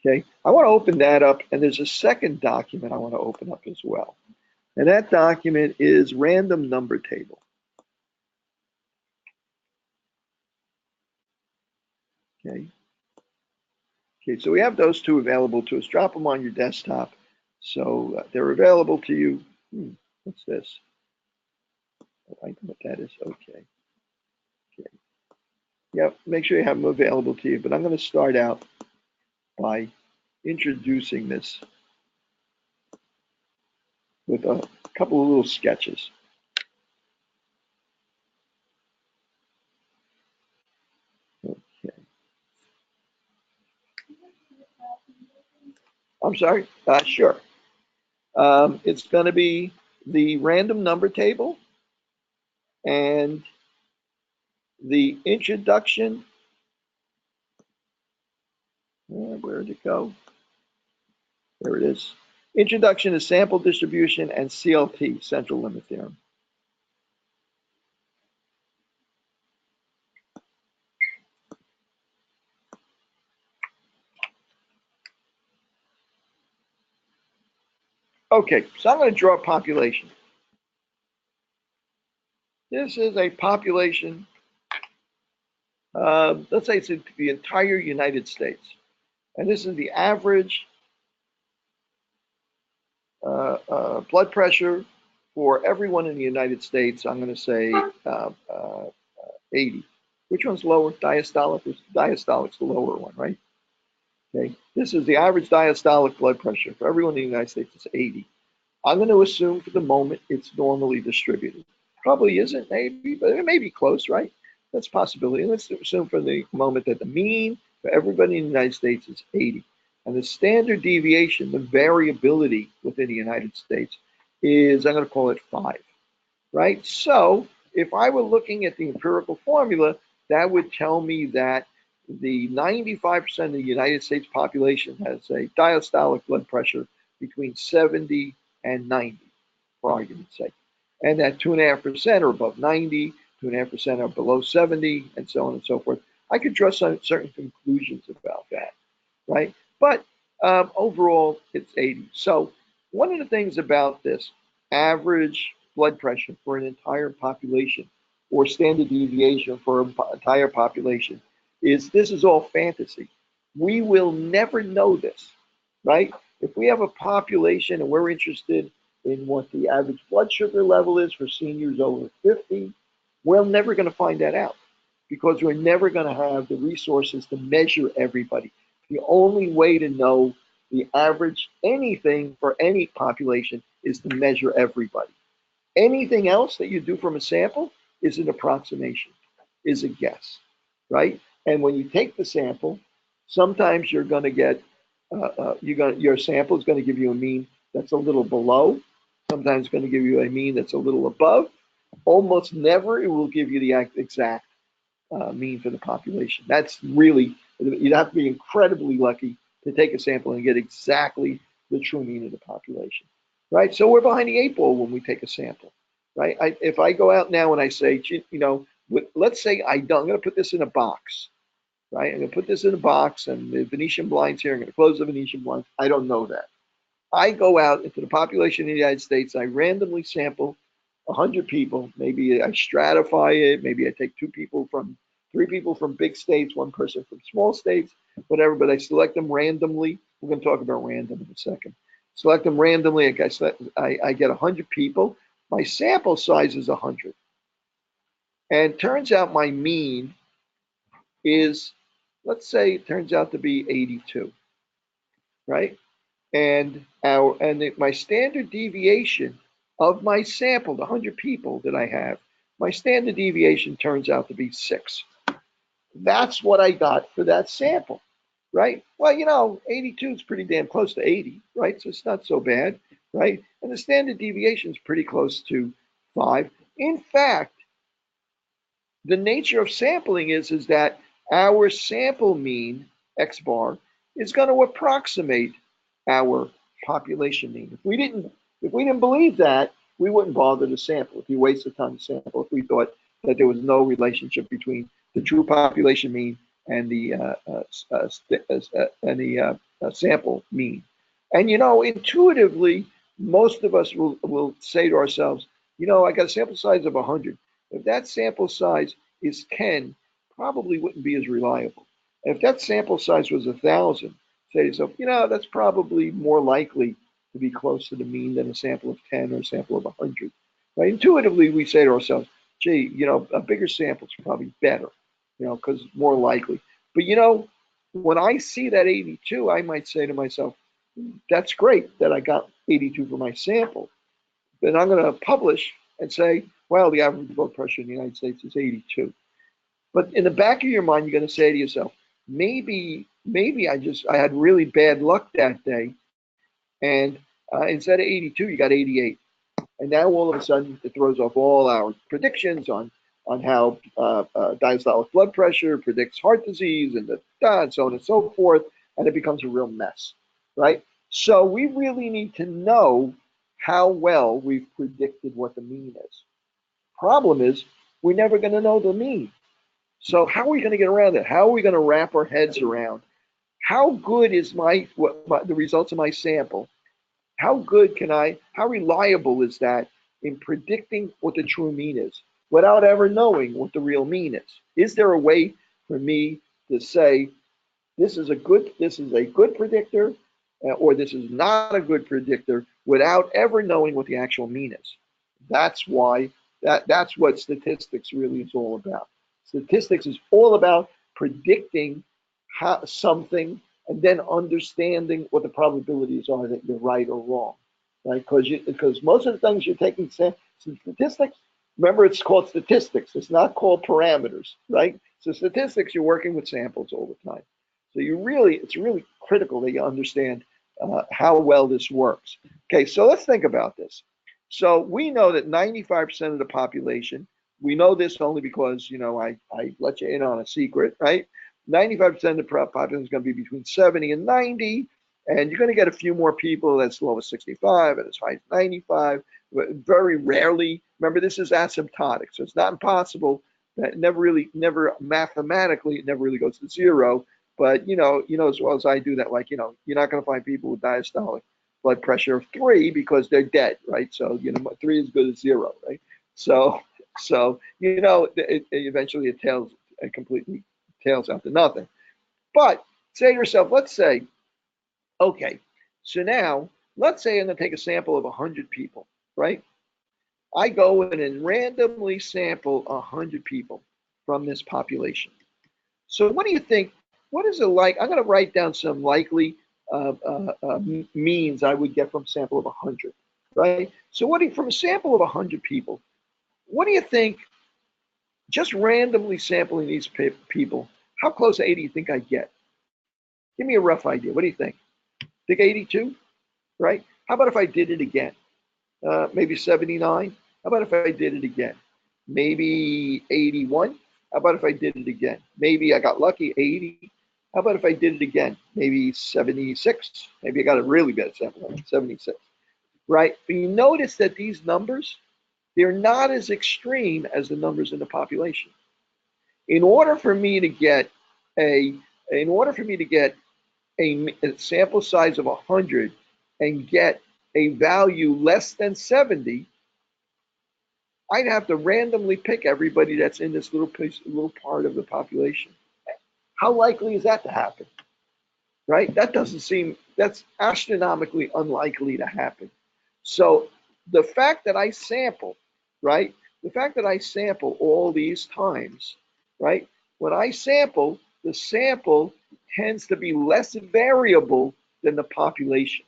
Okay, I want to open that up, and there's a second document I want to open up as well, and that document is Random Number Table. Okay. Okay, so we have those two available to us. Drop them on your desktop, so they're available to you. What's this? Oh, I know what that is. Okay. Okay. Yep. Make sure you have them available to you. But I'm going to start out by introducing this with a couple of little sketches. Okay. I'm sorry. Sure. It's going to be the random number table and the introduction. Where did it go? There it is. Introduction to Sample Distribution and CLT, Central Limit Theorem. Okay, so I'm going to draw a population. This is a population, let's say it's the entire United States. And this is the average blood pressure for everyone in the United States. I'm going to say 80. Which one's lower? Diastolic? Diastolic's the lower one, right? Okay, this is the average diastolic blood pressure for everyone in the United States. It's 80. I'm going to assume for the moment it's normally distributed. Probably isn't, maybe, but it may be close, right? That's a possibility. Let's assume for the moment that the mean for everybody in the United States is 80. And the standard deviation, the variability within the United States, is, I'm going to call it 5, right? So if I were looking at the empirical formula, that would tell me that the 95% of the United States population has a diastolic blood pressure between 70 and 90, for argument's sake. And that 2.5% are above 90, 2.5% are below 70, and so on and so forth. I could draw some certain conclusions about that, right? But overall, it's 80. So one of the things about this average blood pressure for an entire population or standard deviation for an entire population is this is all fantasy. We will never know this, right? If we have a population and we're interested in what the average blood sugar level is for seniors over 50, we're never going to find that out because we're never going to have the resources to measure everybody. The only way to know the average anything for any population is to measure everybody. Anything else that you do from a sample is an approximation, is a guess, right? And when you take the sample, sometimes you're going to get, your sample is going to give you a mean that's a little below. Sometimes it's going to give you a mean that's a little above. Almost never it will give you the exact mean for the population. That's really, you'd have to be incredibly lucky to take a sample and get exactly the true mean of the population, right? So we're behind the 8 ball when we take a sample, right? If I go out now and I say, you know, let's say I'm going to put this in a box, right? I'm going to put this in a box and the Venetian blinds here, I'm going to close the Venetian blinds. I don't know that. I go out into the population of the United States, I randomly sample 100 people. Maybe I stratify it. Maybe I take 3 people from big states, 1 person from small states, whatever, but I select them randomly. We're going to talk about random in a second. Select them randomly. I get 100 people. My sample size is 100. And turns out my mean is, let's say it turns out to be 82, right? And my standard deviation of my sample, the 100 people that I have, my standard deviation turns out to be 6. That's what I got for that sample, right? Well, 82 is pretty damn close to 80, right? So it's not so bad, right? And the standard deviation is pretty close to 5. In fact, the nature of sampling is that our sample mean, X bar, is going to approximate our population mean. If we didn't believe that, we wouldn't bother to sample. If you waste the time to sample, if we thought that there was no relationship between the true population mean and the sample mean. And intuitively, most of us will say to ourselves, I got a sample size of 100. If that sample size is 10, probably wouldn't be as reliable. If that sample size was 1,000, say to yourself, that's probably more likely to be close to the mean than a sample of 10 or a sample of 100. Right? Intuitively, we say to ourselves, gee, a bigger sample is probably better, because it's more likely. But when I see that 82, I might say to myself, that's great that I got 82 for my sample. Then I'm going to publish and say, well, the average blood pressure in the United States is 82. But in the back of your mind, you're going to say to yourself, maybe I had really bad luck that day, and instead of 82, you got 88. And now all of a sudden, it throws off all our predictions on how diastolic blood pressure predicts heart disease and so on and so forth, and it becomes a real mess, right? So we really need to know how well we've predicted what the mean is. Problem is, we're never going to know the mean. So how are we going to get around it? How are we going to wrap our heads around how good is the results of my sample? How reliable is that in predicting what the true mean is without ever knowing what the real mean is? Is there a way for me to say this is a good predictor or this is not a good predictor without ever knowing what the actual mean is? That's what statistics really is all about. Statistics is all about predicting something and then understanding what the probabilities are that you're right or wrong, right? Because most of the things you're taking statistics, remember it's called statistics. It's not called parameters, right? So statistics, you're working with samples all the time. So it's really critical that you understand how well this works. Okay, so let's think about this. So we know that 95% of the population, we know this only because, I let you in on a secret, right? 95% of the population is going to be between 70 and 90, and you're going to get a few more people as low as 65 and as high as 95. Very rarely, remember, this is asymptotic, so it's not impossible. That never mathematically, it never really goes to 0. But as well as I do that, you're not going to find people with diastolic blood pressure of 3 because they're dead, right? So 3 is good as 0, right? So eventually it completely tails out to nothing. But say to yourself, let's say, okay, so now let's say I'm going to take a sample of 100 people, right? I go in and randomly sample 100 people from this population. So what do you think? What is it like? I'm going to write down some likely means I would get from a sample of 100, right? So from a sample of 100 people, what do you think, just randomly sampling these people, how close to 80 do you think I get? Give me a rough idea. What do you think? Think 82, right? How about if I did it again? Maybe 79? How about if I did it again? Maybe 81? How about if I did it again? Maybe I got lucky, 80. How about if I did it again? Maybe 76? Maybe I got a really bad sample, 76, right? But you notice that these numbers, they're not as extreme as the numbers in the population. In order for me to get a sample size of 100 and get a value less than 70, I'd have to randomly pick everybody that's in this little part of the population. How likely is that to happen? Right? That's astronomically unlikely to happen. So the fact that I sample, right? The fact that I sample all these times, right? When I sample, the sample tends to be less variable than the population.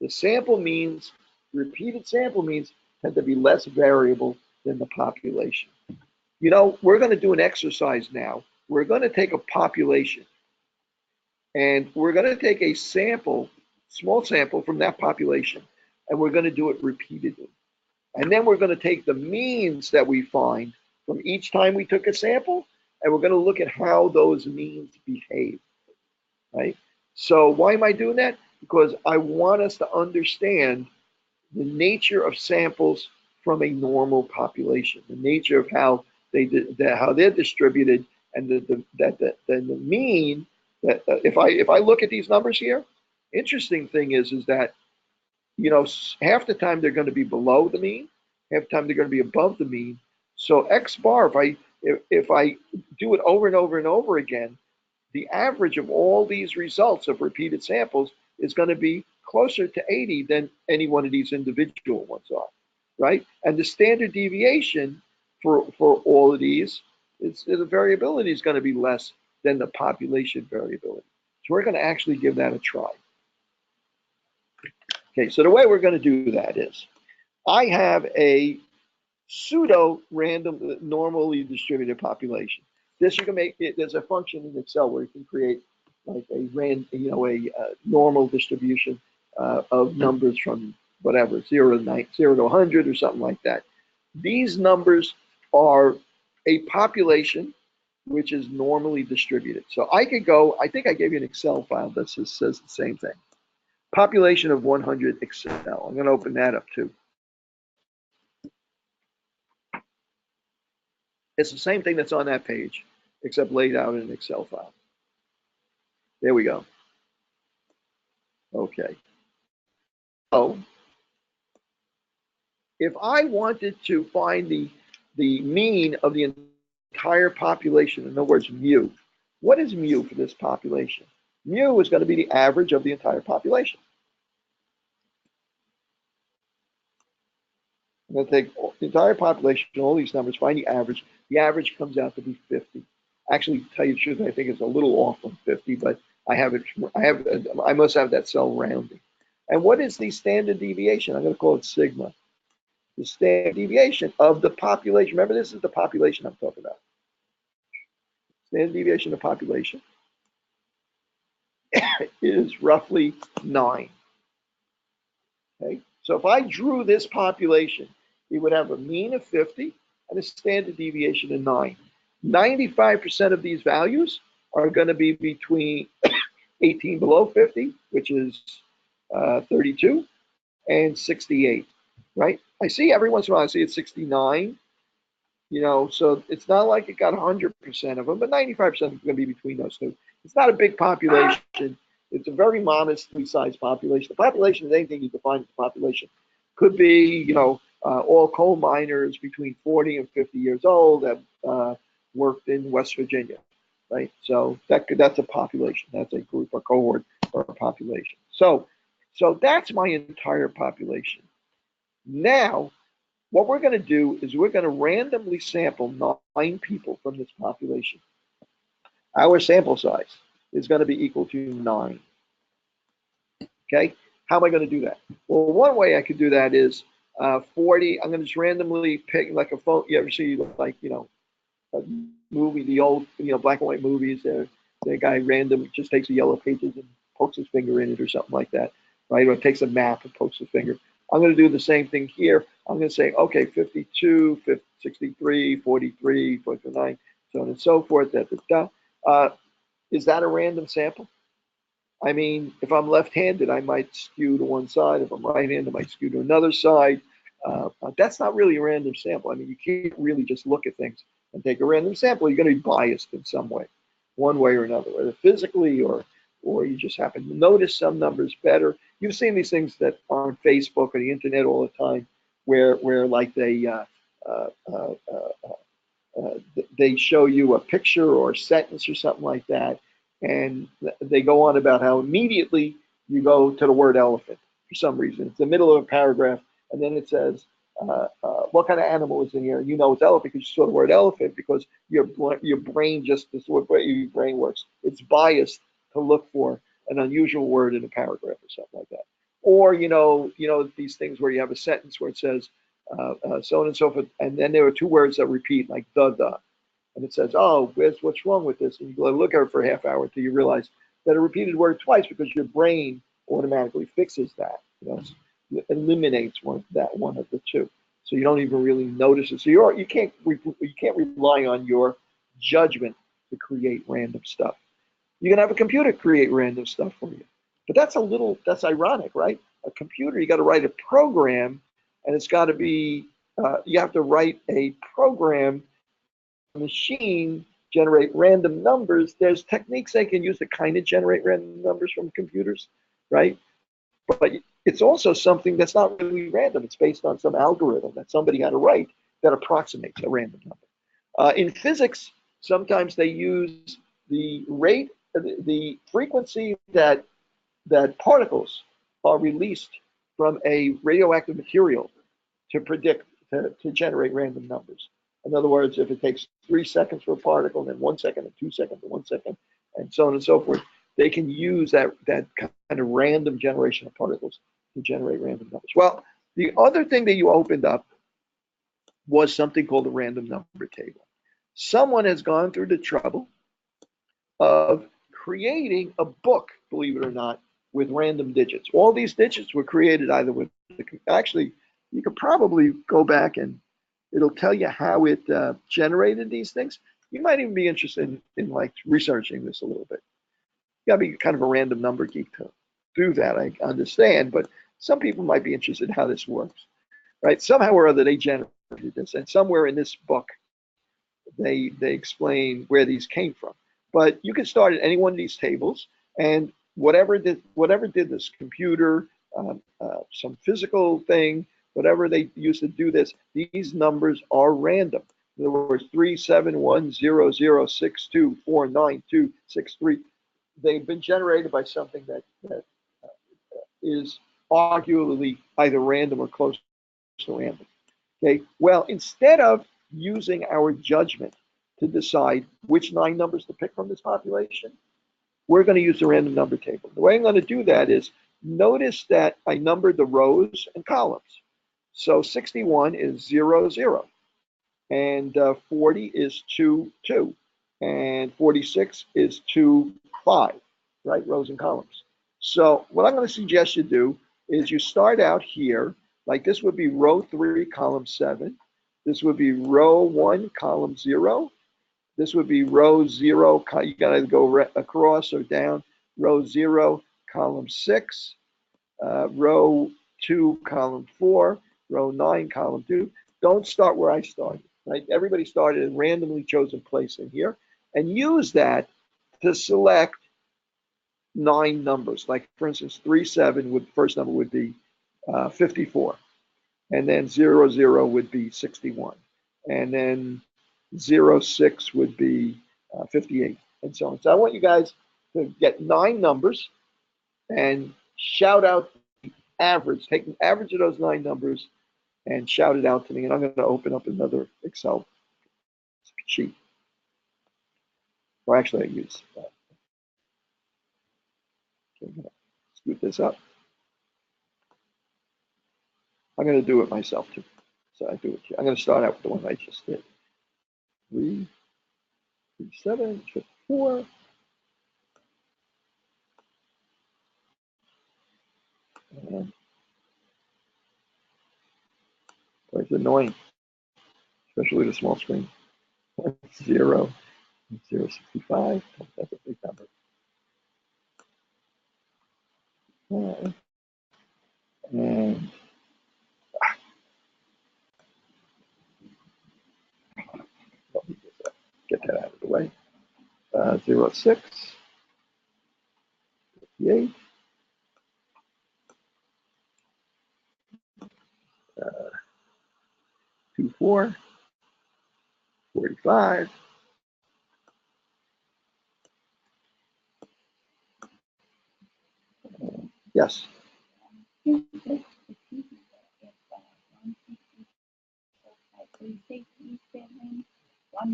The sample means, repeated sample means tend to be less variable than the population. You know, we're going to do an exercise now. We're going to take a population and we're going to take a sample, small sample from that population, and we're going to do it repeatedly. And then we're going to take the means that we find from each time we took a sample, and we're going to look at how those means behave, right? So why am I doing that? Because I want us to understand the nature of samples from a normal population, the nature of how they're distributed, and the mean that if I look at these numbers here, interesting thing is that half the time they're going to be below the mean, half the time they're going to be above the mean. So X bar, if I do it over and over and over again, the average of all these results of repeated samples is going to be closer to 80 than any one of these individual ones are, right? And the standard deviation for all of these, the variability is going to be less than the population variability. So we're going to actually give that a try. Okay, so the way we're going to do that is, I have a pseudo random normally distributed population. This you can make it. There's a function in Excel where you can create like a normal distribution of numbers from whatever 0 to 100 or something like that. These numbers are a population which is normally distributed. So I could go. I think I gave you an Excel file that says the same thing. Population of 100 Excel. I'm going to open that up too. It's the same thing that's on that page, except laid out in an Excel file. There we go. Okay. So if I wanted to find the mean of the entire population, in other words, mu, what is mu for this population? Mu is going to be the average of the entire population. I'm going to take the entire population, all these numbers, find the average. The average comes out to be 50. Actually, to tell you the truth, I think it's a little off from 50, but I must have that cell rounding. And what is the standard deviation? I'm going to call it sigma. The standard deviation of the population. Remember, this is the population I'm talking about. Standard deviation of population is roughly 9. Okay, so if I drew this population, it would have a mean of 50 and a standard deviation of 9. 95% of these values are going to be between 18 below 50, which is 32, and 68, right? I see every once in a while, I see it's 69, so it's not like it got 100% of them, but 95% is going to be between those two. It's not a big population. It's a very modestly sized population. The population is anything you define as a population. Could be, all coal miners between 40 and 50 years old that worked in West Virginia, right? So that's a population. That's a group, a cohort, or a population. So that's my entire population. Now, what we're going to do is we're going to randomly sample 9 people from this population. Our sample size is going to be equal to 9. Okay, how am I going to do that? Well, one way I could do that is 40. I'm going to just randomly pick like a phone. You ever see like a movie, the old black and white movies? The guy random just takes the yellow pages and pokes his finger in it or something like that, right? Or takes a map and pokes his finger. I'm going to do the same thing here. I'm going to say, okay, 52, 63, 43, 49, so on and so forth. Is that a random sample? I mean, if I'm left-handed, I might skew to one side. If I'm right-handed, I might skew to another side. That's not really a random sample. I mean, you can't really just look at things and take a random sample. You're going to be biased in some way, one way or another, whether physically or you just happen to notice some numbers better. You've seen these things that are on Facebook or the internet all the time, where like they they show you a picture or a sentence or something like that, and they go on about how immediately you go to the word elephant for some reason. It's the middle of a paragraph, and then it says, what kind of animal is in here? You know it's elephant because you saw the word elephant, because your brain just, this is what your brain works. It's biased to look for an unusual word in a paragraph or something like that. Or, these things where you have a sentence where it says, so on and so forth, and then there are two words that repeat, like the, and it says, oh, what's wrong with this? And you look at it for a half hour until you realize that a repeated word twice, because your brain automatically fixes that, eliminates one of the two, so you don't even really notice it. So you can't rely on your judgment to create random stuff. You can have a computer create random stuff for you, but that's ironic, right? A computer, you got to write a program, and it's got to be, you have to write a program, machine generate random numbers. There's techniques they can use to kind of generate random numbers from computers, right? But it's also something that's not really random. It's based on some algorithm that somebody had to write that approximates a random number. In physics, sometimes they use the rate, the frequency that particles are released from a radioactive material to predict, to generate random numbers. In other words, if it takes 3 seconds for a particle, then 1 second, and 2 seconds, and 1 second, and so on and so forth, they can use that kind of random generation of particles to generate random numbers. Well, the other thing that you opened up was something called the random number table. Someone has gone through the trouble of creating a book, believe it or not, with random digits. All these digits were created either with, actually, you could probably go back and it'll tell you how it generated these things. You might even be interested in like researching this a little bit. You gotta be kind of a random number geek to do that, I understand, but some people might be interested in how this works, right? Somehow or other they generated this, and somewhere in this book they explain where these came from. But you can start at any one of these tables, and whatever did this, computer, some physical thing, whatever they used to do this, these numbers are random. In other words, 3710062499263. They've been generated by something that is arguably either random or close to random. Okay. Well, instead of using our judgment to decide which 9 numbers to pick from this population, we're going to use the random number table. The way I'm going to do that is, notice that I numbered the rows and columns. So 61 is 0, 0, and 40 is 2, 2, and 46 is 2, 5, right? Rows and columns. So what I'm going to suggest you do is you start out here, like this would be row 3, column 7. This would be row 1, column 0. This would be row 0, you got to go across or down. Row 0, column 6. Row 2, column 4. Row 9, column 2. Don't start where I started, right? Everybody started in a randomly chosen place in here, and use that to select 9 numbers. Like, for instance, 37 would, first number would be 54, and then 00 would be 61, and then 06 would be 58, and so on. So I want you guys to get 9 numbers and shout out the average. Take the average of those 9 numbers and shout it out to me. And I'm going to open up another Excel sheet. Or actually, I use that. Okay, I'm going to scoot this up. I'm going to do it myself too. So I do it here. I'm going to start out with the one I just did. 3, 7, 4. And it's annoying, especially with a small screen. 0, 065. That's a big number. And get that out of the way. 06, 58, 25, 44, 45. Yes.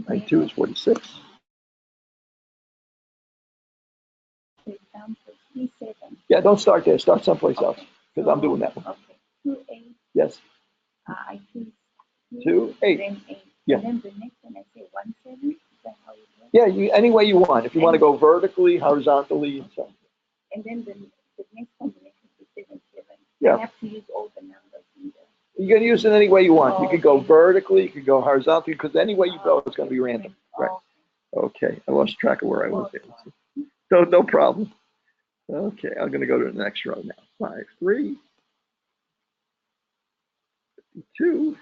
Line 2 is 46. Yeah, don't start there. Start someplace else because I'm doing that one. Okay. 2, 8. Yes. I choose 2, 8. Then 8. Yeah. And then the next one I say 1, 7. Is that how it works? Yeah, any way you want. If you want to go vertically, horizontally, and so. And then the next combination is 7, 7. Yeah. I have to use all the numbers in there. You can use it any way you want. Oh, You can go okay. vertically, you can go horizontally, because any way you go, it's going to be random. Right. Oh, Okay. I lost track of where I was there. No problem. Okay. I'm going to go to the next row now. 5, 3, 2,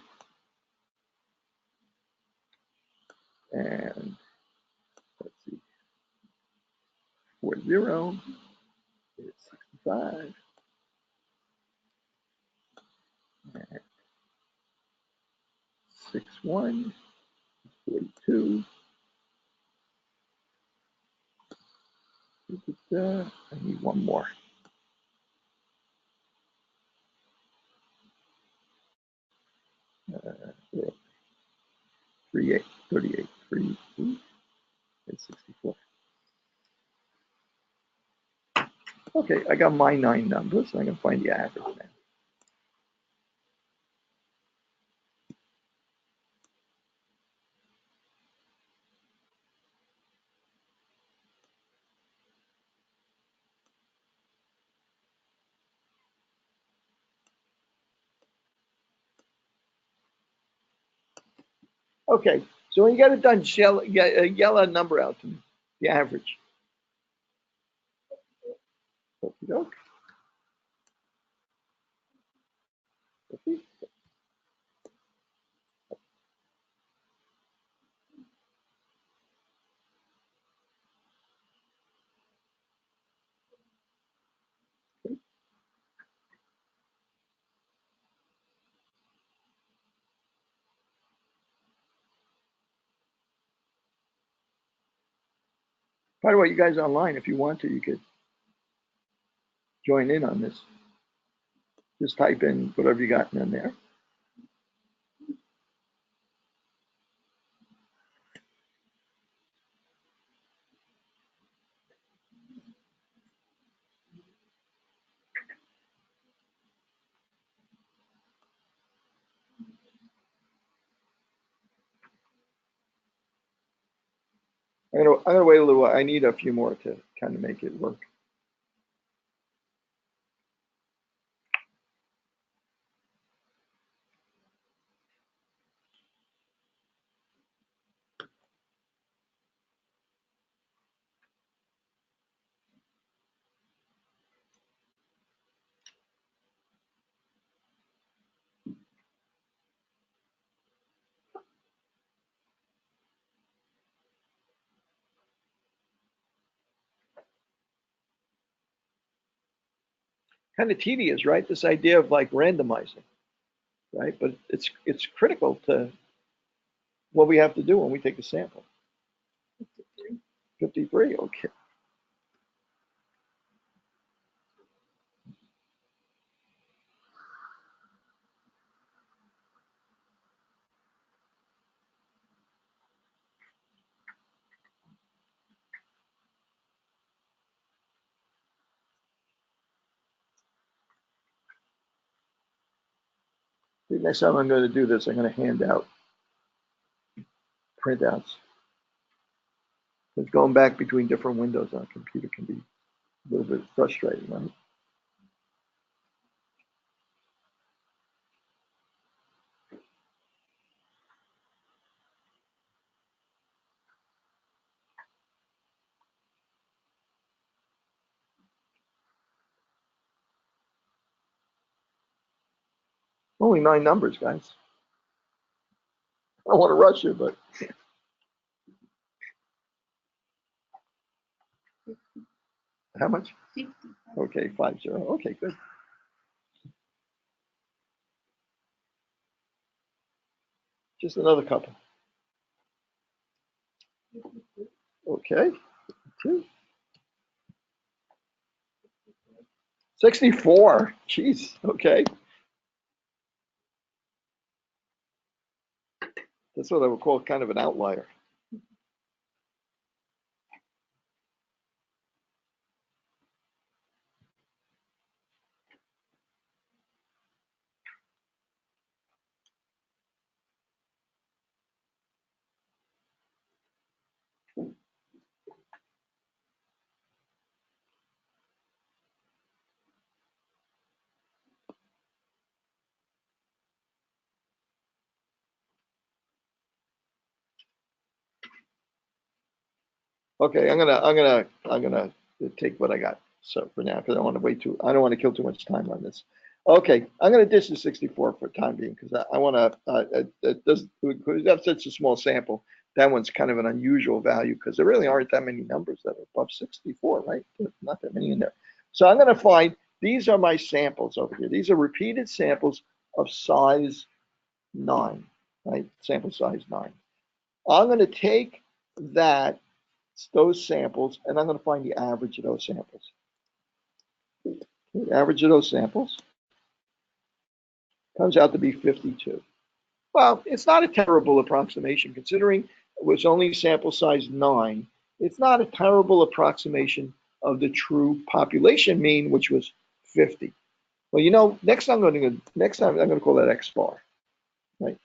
and let's see, 40 is 65. And 61 is 42. I need one more. 38, 38, 3, and 64. Okay, I got my 9 numbers. I can find the average now. Okay, so when you get it done, yell a number out to me, the average. Okey-doke. Okay. By the way, you guys online, if you want to, you could join in on this. Just type in whatever you got in there. I'm gonna wait a little while. I need a few more to kind of make it work. Kind of tedious, right? This idea of like randomizing, right? But it's critical to what we have to do when we take a sample. 53. 53, okay. The next time I'm going to do this, I'm going to hand out printouts. Because going back between different windows on a computer can be a little bit frustrating, right? Only 9 numbers, guys. I don't want to rush you, but how much? 50. Okay, 50. Okay, good. Just another couple. Okay. 64. Jeez. Okay. That's what I would call kind of an outlier. Okay, I'm gonna take what I got. So for now, because I don't want to kill too much time on this. Okay, I'm gonna dish the 64 for time being because I want to. It does because you have such a small sample. That one's kind of an unusual value because there really aren't that many numbers that are above 64, right? There's not that many in there. So I'm gonna find these are my samples over here. These are repeated samples of size 9, right? Sample size 9. I'm gonna take those samples, and I'm going to find the average of those samples. The average of those samples comes out to be 52. Well, it's not a terrible approximation considering it was only sample size 9. It's not a terrible approximation of the true population mean, which was 50. Well, next time I'm going to call that X bar, right?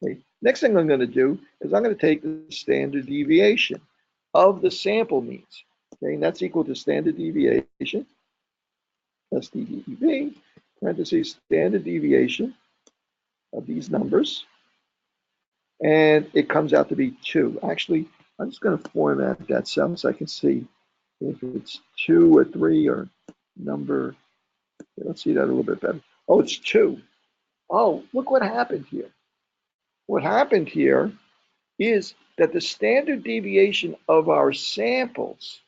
Okay. Next thing I'm going to do is I'm going to take the standard deviation of the sample means. Okay, and that's equal to standard deviation, SDDEV, parentheses, standard deviation of these numbers. And it comes out to be 2. Actually, I'm just going to format that cell so I can see if it's 2 or 3 or number. Let's see that a little bit better. Oh, it's 2. Oh, look what happened here. What happened here is that the standard deviation of our samples,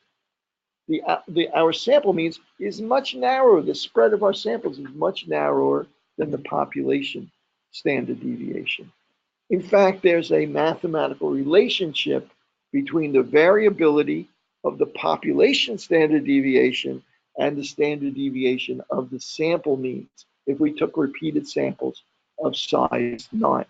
our sample means is much narrower. The spread of our samples is much narrower than the population standard deviation. In fact, there's a mathematical relationship between the variability of the population standard deviation and the standard deviation of the sample means. If we took repeated samples of size 9,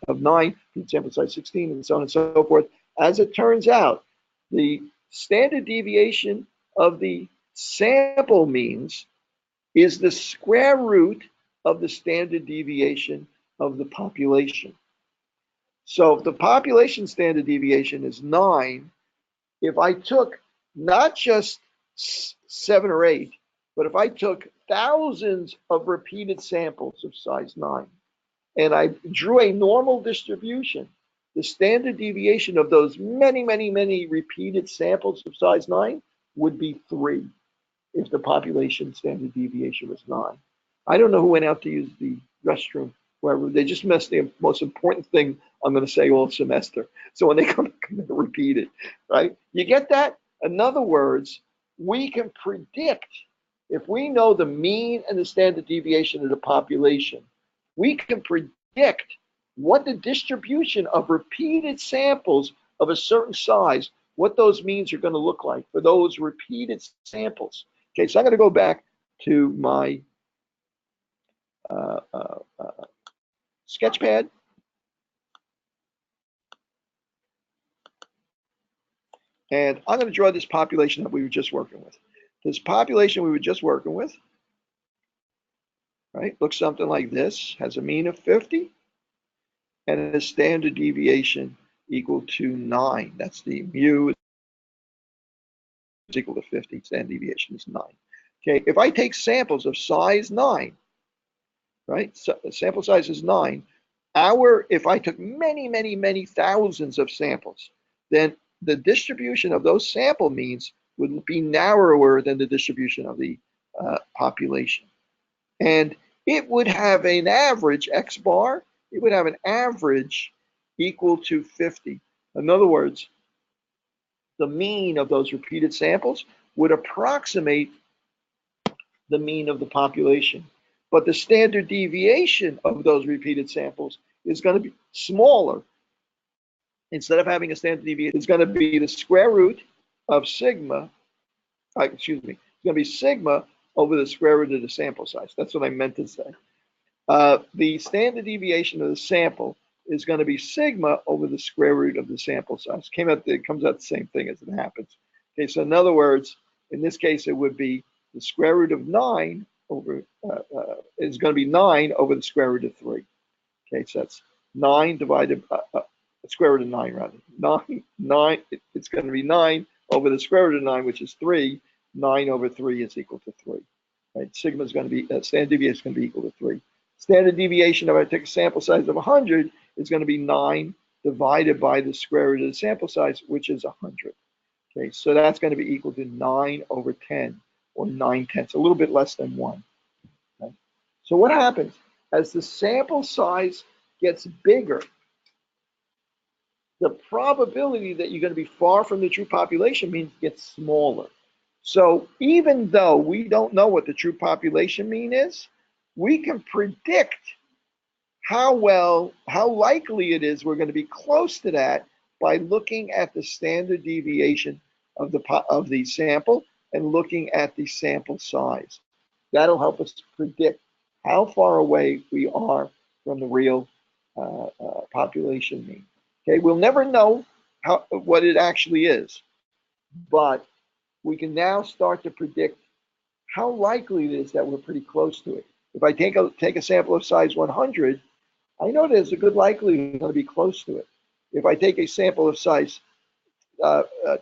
sample size 16, and so on and so forth, as it turns out, the standard deviation of the sample means is the square root of the standard deviation of the population. So if the population standard deviation is 9, if I took not just 7 or 8, but if I took thousands of repeated samples of size 9, and I drew a normal distribution, the standard deviation of those many, many, many repeated samples of size 9 would be 3 if the population standard deviation was 9. I don't know who went out to use the restroom, wherever. They just missed the most important thing I'm going to say all semester. So when they come to repeat it, right? You get that? In other words, we can predict, if we know the mean and the standard deviation of the population, we can predict what the distribution of repeated samples of a certain size, what those means are going to look like for those repeated samples. Okay, so I'm going to go back to my sketch pad. And I'm going to draw this population that we were just working with. This population we were just working with, right, looks something like this, has a mean of 50 and a standard deviation equal to 9. That's the mu is equal to 50, standard deviation is 9. Okay, if I take samples of size 9, right, so sample size is 9, if I took many, many, many thousands of samples, then the distribution of those sample means would be narrower than the distribution of the population. And it would have an average, X bar, it would have an average equal to 50. In other words, the mean of those repeated samples would approximate the mean of the population. But the standard deviation of those repeated samples is going to be smaller instead of having a standard deviation, it's going to be the square root of sigma, excuse me, it's going to be sigma over the square root of the sample size. That's what I meant to say. The standard deviation of the sample is going to be sigma over the square root of the sample size. It comes out the same thing as it happens. Okay, so in other words, in this case, it would be the square root of 9 over, is going to be 9 over the square root of 3. Okay, so that's 9 divided, square root of 9 rather. 9, it's going to be 9 over the square root of 9, which is 3. 9 over 3 is equal to 3. Right? Sigma is going to be, standard deviation is going to be equal to 3. Standard deviation, if I take a sample size of 100, is going to be 9 divided by the square root of the sample size, which is 100. Okay, so that's going to be equal to 9 over 10, or 9/10, a little bit less than 1. Okay? So what happens? As the sample size gets bigger, the probability that you're going to be far from the true population mean gets smaller. So even though we don't know what the true population mean is, we can predict how likely it is we're going to be close to that by looking at the standard deviation of the sample and looking at the sample size. That'll help us predict how far away we are from the real population mean. Okay, we'll never know what it actually is, but we can now start to predict how likely it is that we're pretty close to it. If I take a sample of size 100, I know there's a good likelihood I'm going to be close to it. If I take a sample of size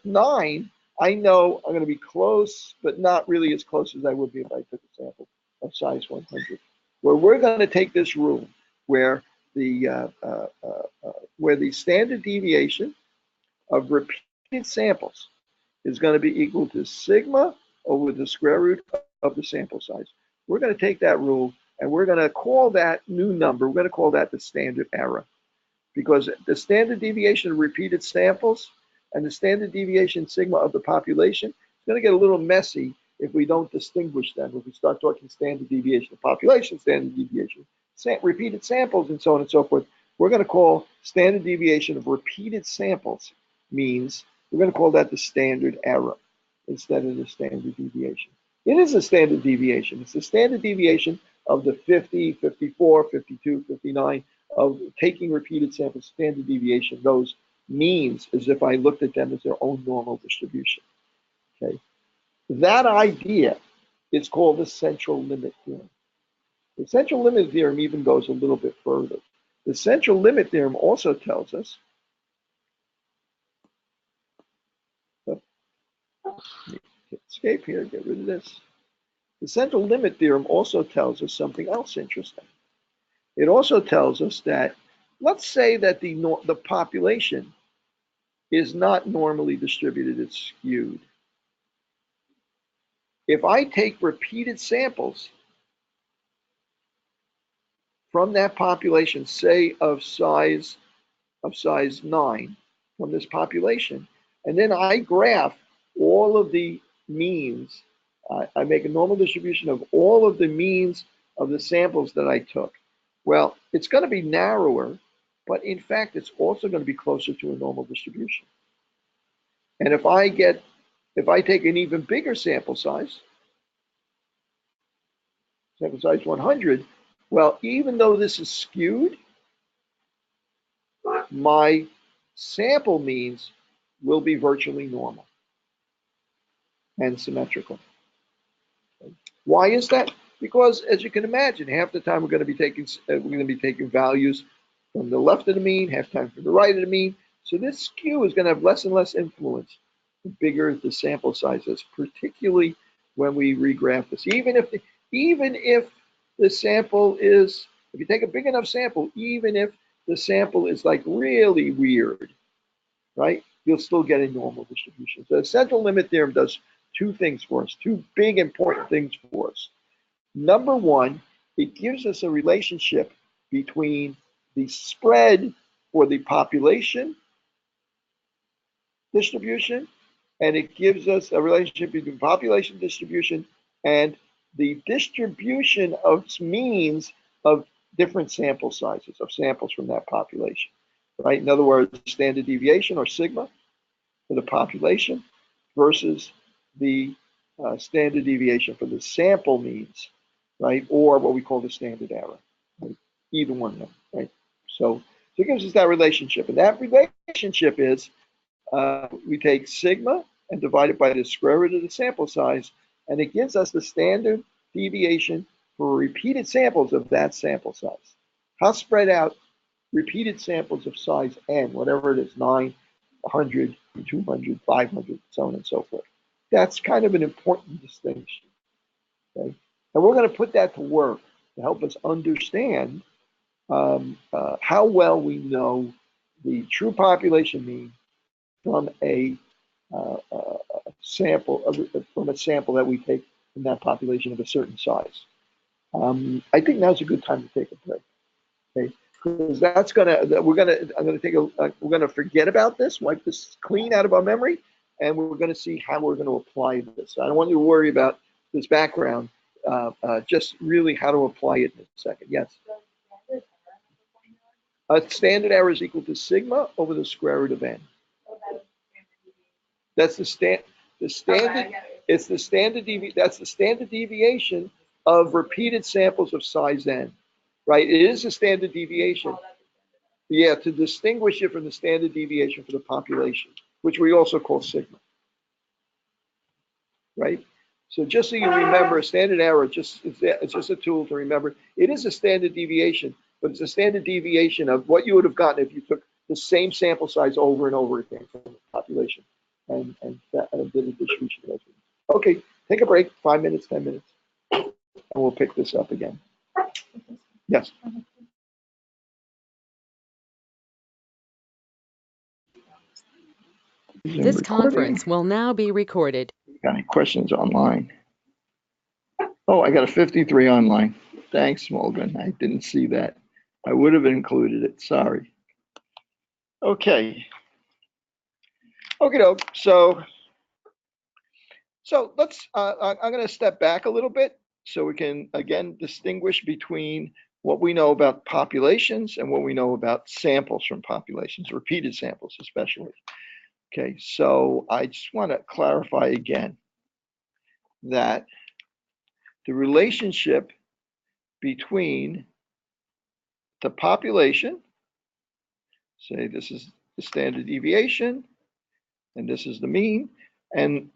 9, I know I'm going to be close, but not really as close as I would be if I took a sample of size 100. Where we're going to take this rule, where the standard deviation of repeated samples is going to be equal to sigma over the square root of the sample size. We're going to take that rule and we're going to call that new number, we're going to call that the standard error. Because the standard deviation of repeated samples and the standard deviation sigma of the population is going to get a little messy if we don't distinguish them. If we start talking standard deviation of population, standard deviation, repeated samples, and so on and so forth, we're going to call standard deviation of repeated samples means we're going to call that the standard error instead of the standard deviation. It is a standard deviation. It's the standard deviation of the 50, 54, 52, 59 of taking repeated samples, standard deviation. Those means as if I looked at them as their own normal distribution. Okay, that idea is called the central limit theorem. The central limit theorem even goes a little bit further. The central limit theorem also tells us escape here, get rid of this. The central limit theorem also tells us something else interesting. It also tells us that, let's say that the population is not normally distributed, it's skewed. If I take repeated samples from that population, say of size 9 from this population, and then I graph all of the means, I make a normal distribution of all of the means of the samples that I took. Well, it's going to be narrower, but in fact, it's also going to be closer to a normal distribution. And if I take an even bigger sample size 100, well, even though this is skewed, my sample means will be virtually normal and symmetrical. Why is that? Because, as you can imagine, half the time we're going to be taking values from the left of the mean, half the time from the right of the mean. So this skew is going to have less and less influence the bigger the sample size is, particularly when we regraph this. Even if the sample is, if you take a big enough sample, even if the sample is like really weird, right, you'll still get a normal distribution. So the central limit theorem does two things for us, two big important things for us. Number one, it gives us a relationship between the spread for the population distribution, and it gives us a relationship between population distribution and the distribution of means of different sample sizes of samples from that population. right? In other words, standard deviation or sigma for the population versus the standard deviation for the sample means, right? Or what we call the standard error, right? Either one of them, right? So it gives us that relationship. And that relationship is we take sigma and divide it by the square root of the sample size, and it gives us the standard deviation for repeated samples of that sample size. How spread out repeated samples of size n, whatever it is, 9, 100, 200, 500, so on and so forth. That's kind of an important distinction. Okay? And we're going to put that to work to help us understand how well we know the true population mean from a sample that we take from that population of a certain size. I think now's a good time to take a break. Okay, because we're gonna forget about this, wipe this clean out of our memory, and we're gonna see how we're gonna apply this. I don't want you to worry about this background, just really how to apply it in a second. Yes. Standard error is equal to sigma over the square root of n. That's the standard. It's the standard That's the standard deviation of repeated samples of size n, right? It is a standard deviation. Yeah, to distinguish it from the standard deviation for the population, which we also call sigma, right? So just so you remember, a standard error it's just a tool to remember. It is a standard deviation, but it's a standard deviation of what you would have gotten if you took the same sample size over and over again from the population and did the distribution. Okay, take a break, 5 minutes, 10 minutes, and we'll pick this up again. Yes. This conference will now be recorded. Got any questions online? Oh, I got a 53 online. Thanks, Morgan. I didn't see that. I would have included it. Sorry. Okay. Okay, so let's. I'm going to step back a little bit so we can again distinguish between what we know about populations and what we know about samples from populations, repeated samples especially. Okay, so I just want to clarify again that the relationship between the population, say this is the standard deviation, and this is the mean, and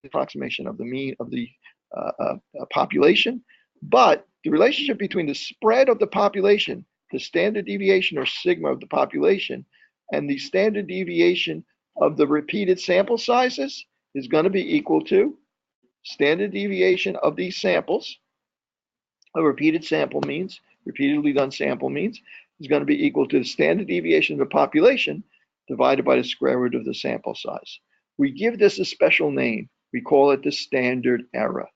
approximation of the mean of the population, but the relationship between the spread of the population, the standard deviation or sigma of the population, and the standard deviation of the repeated sample sizes is going to be equal to standard deviation of these samples, a repeated sample means, repeatedly done sample means, is going to be equal to the standard deviation of the population divided by the square root of the sample size. We give this a special name. We call it the standard error,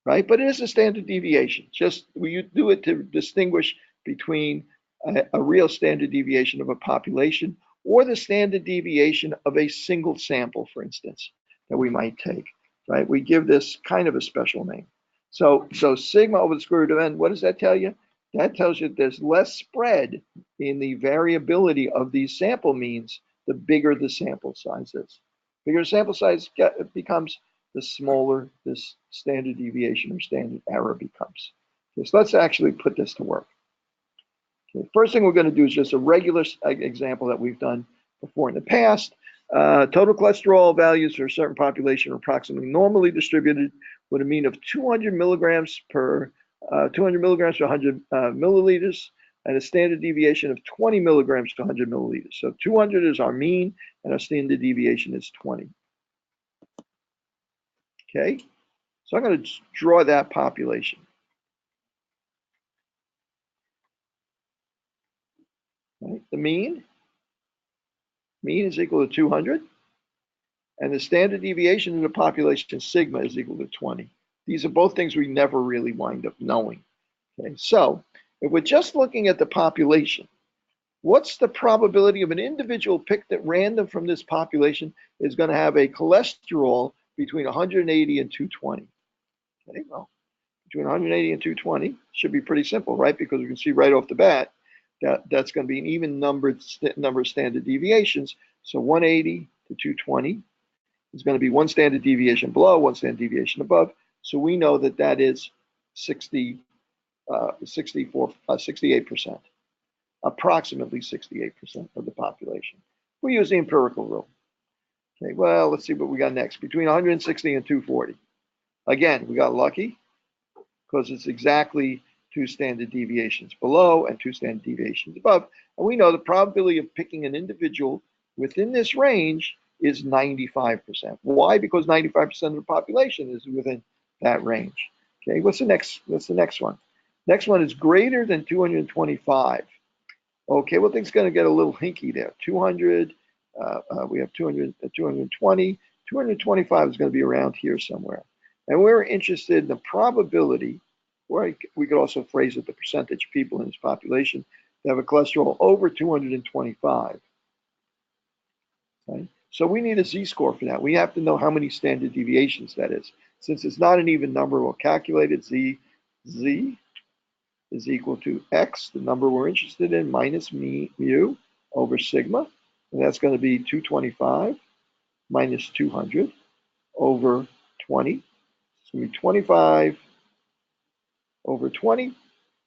right? But it is a standard deviation. Just we do it to distinguish between a real standard deviation of a population or the standard deviation of a single sample, for instance, that we might take, right? We give this kind of a special name. So sigma over the square root of n, what does that tell you? That tells you there's less spread in the variability of these sample means, the bigger the sample size is. Bigger sample size becomes, the smaller this standard deviation or standard error becomes. Okay, so let's actually put this to work. Okay, first thing we're going to do is just a regular example that we've done before in the past. Total cholesterol values for a certain population are approximately normally distributed with a mean of 200 milligrams per 100 milliliters, and a standard deviation of 20 milligrams to 100 milliliters. So 200 is our mean, and our standard deviation is 20. Okay, so I'm going to draw that population. Right? The mean mean is equal to 200, and the standard deviation of the population, sigma, is equal to 20. These are both things we never really wind up knowing. Okay, so if we're just looking at the population, what's the probability of an individual picked at random from this population is going to have a cholesterol between 180 and 220? Okay, well, between 180 and 220 should be pretty simple, right? Because we can see right off the bat that that's going to be an even number of standard deviations. So 180 to 220 is going to be one standard deviation below, one standard deviation above. So we know that that is 68%, approximately 68% of the population. We use the empirical rule. Okay, well, let's see what we got next. Between 160 and 240. Again, we got lucky because it's exactly 2 standard deviations below and 2 standard deviations above. And we know the probability of picking an individual within this range is 95%. Why? Because 95% of the population is within that range. Okay, what's the next one? Next one is greater than 225. Okay, well, things going to get a little hinky there. 200, we have 200, 220, 225 is going to be around here somewhere. And we're interested in the probability, or we could also phrase it the percentage of people in this population that have a cholesterol over 225. Okay? So we need a z-score for that. We have to know how many standard deviations that is. Since it's not an even number, we'll calculate it. Z is equal to x, the number we're interested in, minus mu over sigma. And that's going to be 225 minus 200 over 20. It's going to be 25 over 20,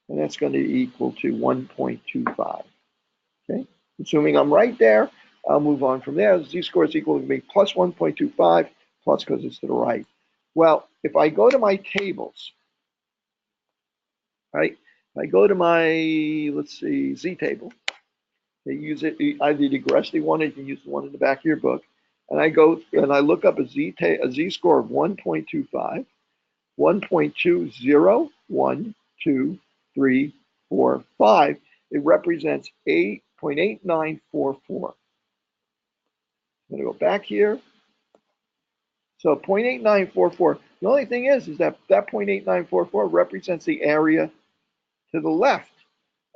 and that's going to equal to 1.25. Okay, assuming I'm right there, I'll move on from there. Z-score is equal to me plus 1.25, plus because it's to the right. Well, if I go to my tables, right? If I go to my, let's see, Z table, they use it either the Agresti one, or you can use the one in the back of your book. And I go and I look up a Z-score of 1.25, 1.20, 1, 2, 3, 4, 5. It represents 8.8944. I'm going to go back here. So 0.8944. The only thing is that 0.8944 represents the area to the left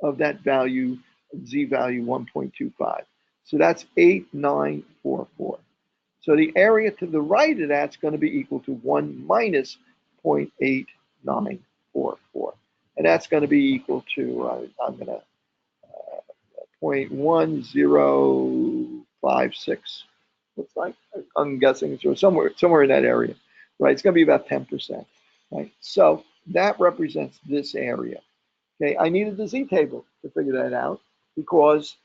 of that value, Z value 1.25. So that's 8944. So the area to the right of that's going to be equal to 1 minus 0.8944. And that's going to be equal to, I'm going to 0.1056. Looks like, I'm guessing it's somewhere in that area, right? It's going to be about 10%, right? So that represents this area. Okay, I needed the Z table to figure that out because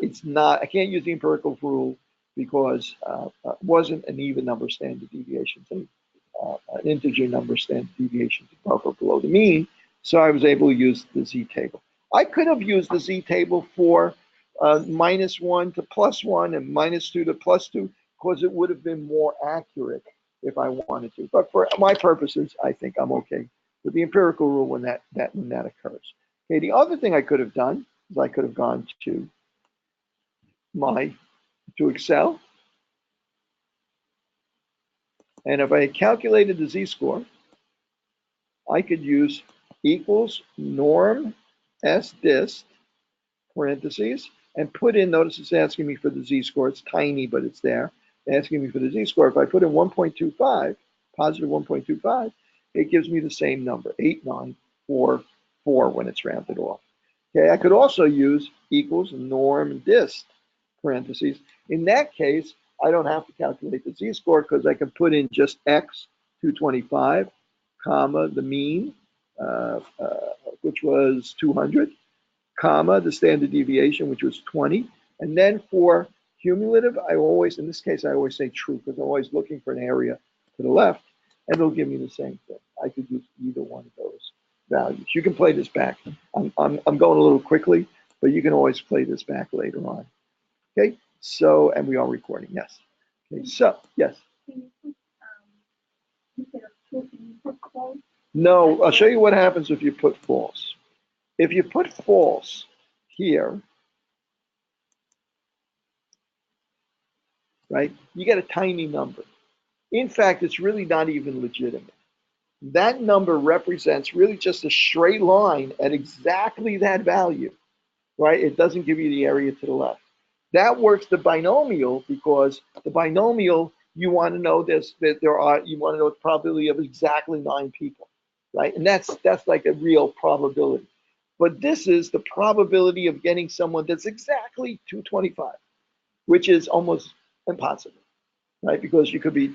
it's not, I can't use the empirical rule because it wasn't an even number standard deviation, an integer number standard deviations above or below the mean. So I was able to use the Z table. I could have used the Z table for -1 to +1 and -2 to +2 because it would have been more accurate if I wanted to. But for my purposes, I think I'm okay with the empirical rule when that occurs. Okay, the other thing I could have done is I could have gone to Excel, and if I had calculated the Z-score, I could use equals norm S dist parentheses and put in, notice it's asking me for the Z-score. It's tiny, but it's there. Asking me for the Z-score. If I put in 1.25, positive 1.25, it gives me the same number, 8944 when it's rounded off. Okay, I could also use equals norm dist parentheses. In that case, I don't have to calculate the Z-score because I can put in just X, 225, comma, the mean, which was 200, comma, the standard deviation, which was 20. And then for cumulative, in this case, I always say true because I'm always looking for an area to the left, and it'll give me the same thing. I could use either one of those values. You can play this back. I'm going a little quickly, but you can always play this back later on. Okay, so, and we are recording, yes. Okay, so, yes. No, I'll show you what happens if you put false. If you put false here, right? You get a tiny number. In fact, it's really not even legitimate. That number represents really just a straight line at exactly that value, right? It doesn't give you the area to the left. That works the binomial because the binomial, you want to know this, that you want to know the probability of exactly 9 people, right? And that's like a real probability. But this is the probability of getting someone that's exactly 225, which is almost impossible, right? Because you could be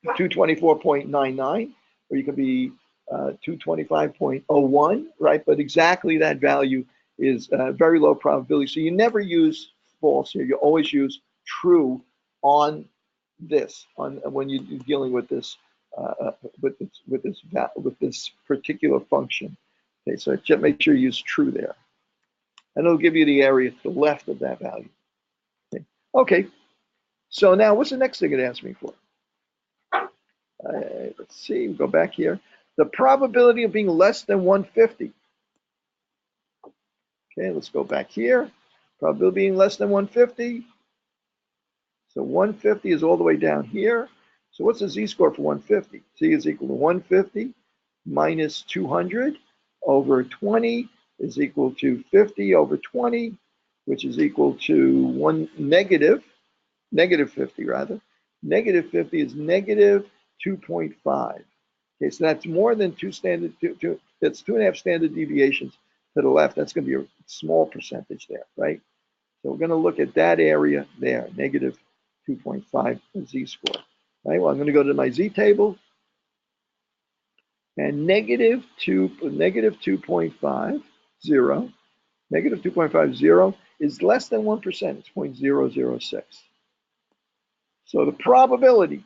224.99, or you could be 225.01, right? But exactly that value is very low probability. So you never use false here. You always use true on this, on when you're dealing with this with this particular function. Okay, so just make sure you use true there, and it'll give you the area to the left of that value. Okay. So now what's the next thing it asks me for? Let's see, we'll go back here. The probability of being less than 150. Okay, let's go back here. Probability of being less than 150. So 150 is all the way down here. So what's the z-score for 150? Z is equal to 150 minus 200 over 20 is equal to 50 over 20, which is equal to negative 50 rather. Negative 50 is negative 2.5. Okay, so that's more than that's 2.5 standard deviations to the left. That's going to be a small percentage there, right? So we're going to look at that area there, negative 2.5 z-score. Right, well, I'm going to go to my z-table, and negative 2.50, negative 2.50 is less than 1%. It's 0.006. So the probability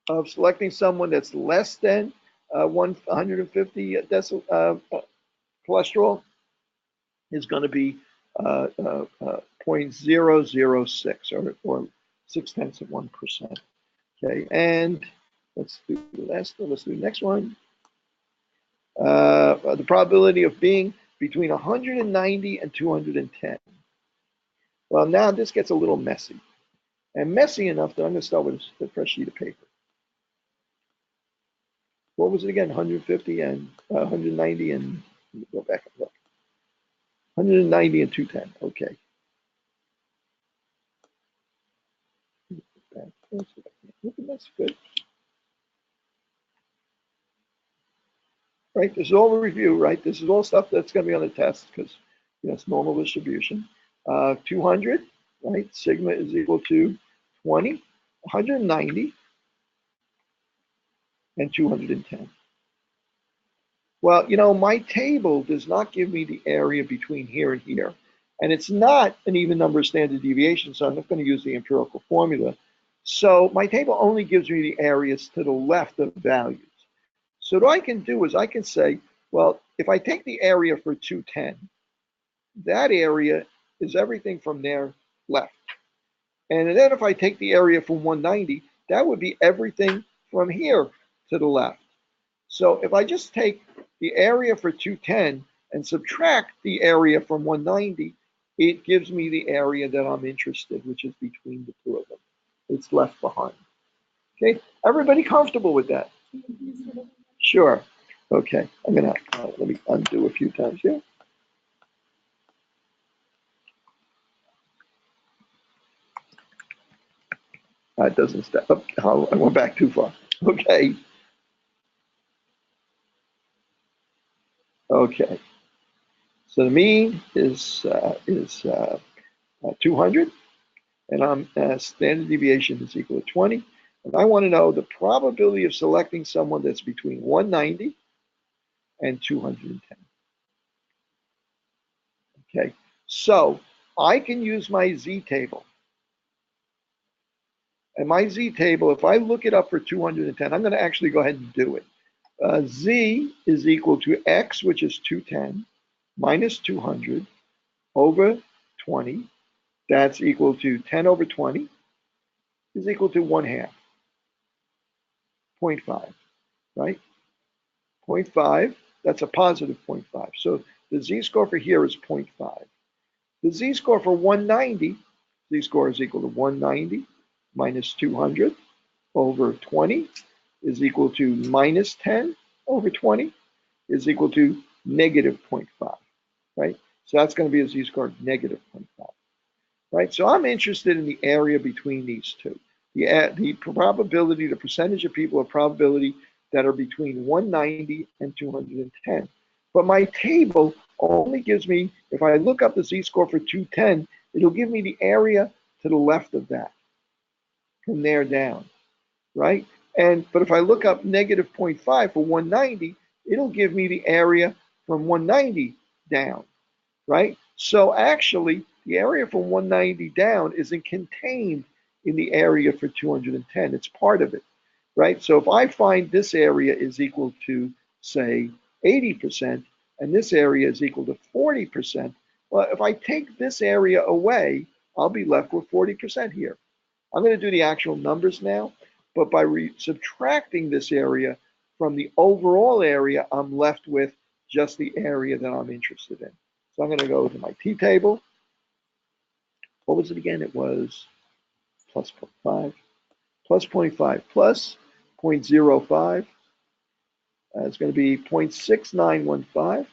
of selecting someone that's less than 150 cholesterol is going to be 0.006 or 0.6%. Okay, and let's do the last one. Let's do the next one. The probability of being between 190 and 210. Well, now this gets a little messy, and messy enough that I'm going to start with a fresh sheet of paper. What was it again? 150 and 190 and go back and look. 190 and 210. Okay. That's good. Right. This is all a review. Right. This is all stuff that's going to be on the test because it's normal distribution. 200. Right. Sigma is equal to 20, 190, and 210. Well, my table does not give me the area between here and here. And it's not an even number of standard deviations, so I'm not going to use the empirical formula. So my table only gives me the areas to the left of values. So what I can do is I can say, well, if I take the area for 210, that area is everything from there left. And then if I take the area from 190, that would be everything from here to the left. So if I just take the area for 210 and subtract the area from 190, it gives me the area that I'm interested, which is between the two of them. It's left behind. Okay, everybody comfortable with that? Sure. Okay, I'm gonna let me undo a few times here. That doesn't step up. I went back too far. Okay. Okay. So the mean is 200, and standard deviation is equal to 20. And I want to know the probability of selecting someone that's between 190 and 210. Okay, so I can use my z-table. And my z-table, if I look it up for 210, I'm going to actually go ahead and do it. Z is equal to x, which is 210, minus 200 over 20. That's equal to 10 over 20 is equal to 1/2. 0.5, right? 0.5, that's a positive 0.5. So the z-score for here is 0.5. The z-score for 190 Z-score is equal to 190 minus 200 over 20 is equal to minus 10 over 20 is equal to negative 0.5, right? So that's going to be a z-score of negative 0.5, right? So I'm interested in the area between these two. The probability, the percentage of people of probability that are between 190 and 210. But my table only gives me, if I look up the z-score for 210, it'll give me the area to the left of that, from there down, right? But if I look up negative 0.5 for 190, it'll give me the area from 190 down, right? So actually, the area from 190 down isn't contained in the area for 210. It's part of it, right? So if I find this area is equal to, say, 80%, and this area is equal to 40%, well, if I take this area away, I'll be left with 40% here. I'm going to do the actual numbers now, but by subtracting this area from the overall area, I'm left with just the area that I'm interested in. So I'm going to go to my t-table. What was it again? It was plus 0.5, plus 0.5, plus 0.05. It's going to be 0.6915.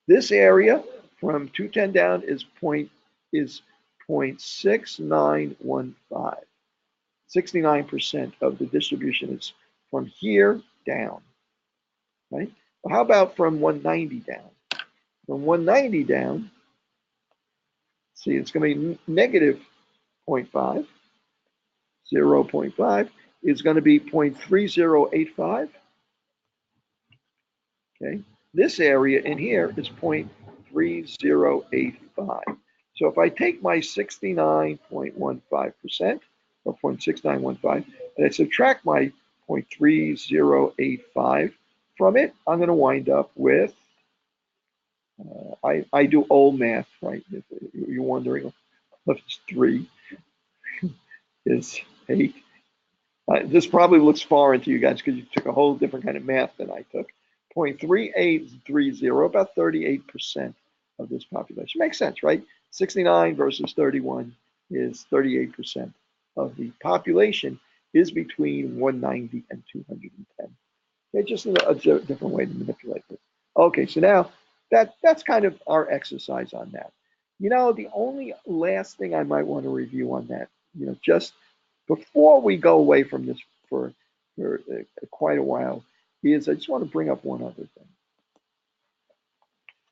This area from 210 down is 0.6915. 69% of the distribution is from here down, right? Well, how about from 190 down? From 190 down, see, it's going to be negative 0.5. 0.5 is going to be 0.3085. Okay, this area in here is 0.3085. So if I take my 69.15% or 0.6915 and I subtract my 0.3085 from it, I'm going to wind up with, I do old math, right? If you're wondering if it's 3 is 8. This probably looks foreign to you guys because you took a whole different kind of math than I took. 0.3830, about 38% of this population. Makes sense, right? 69 versus 31 is 38% of the population is between 190 and 210. Okay, just a different way to manipulate this. Okay, so now that's kind of our exercise on that. You know, the only last thing I might want to review on that, you know, just before we go away from this for quite a while, is I just want to bring up one other thing.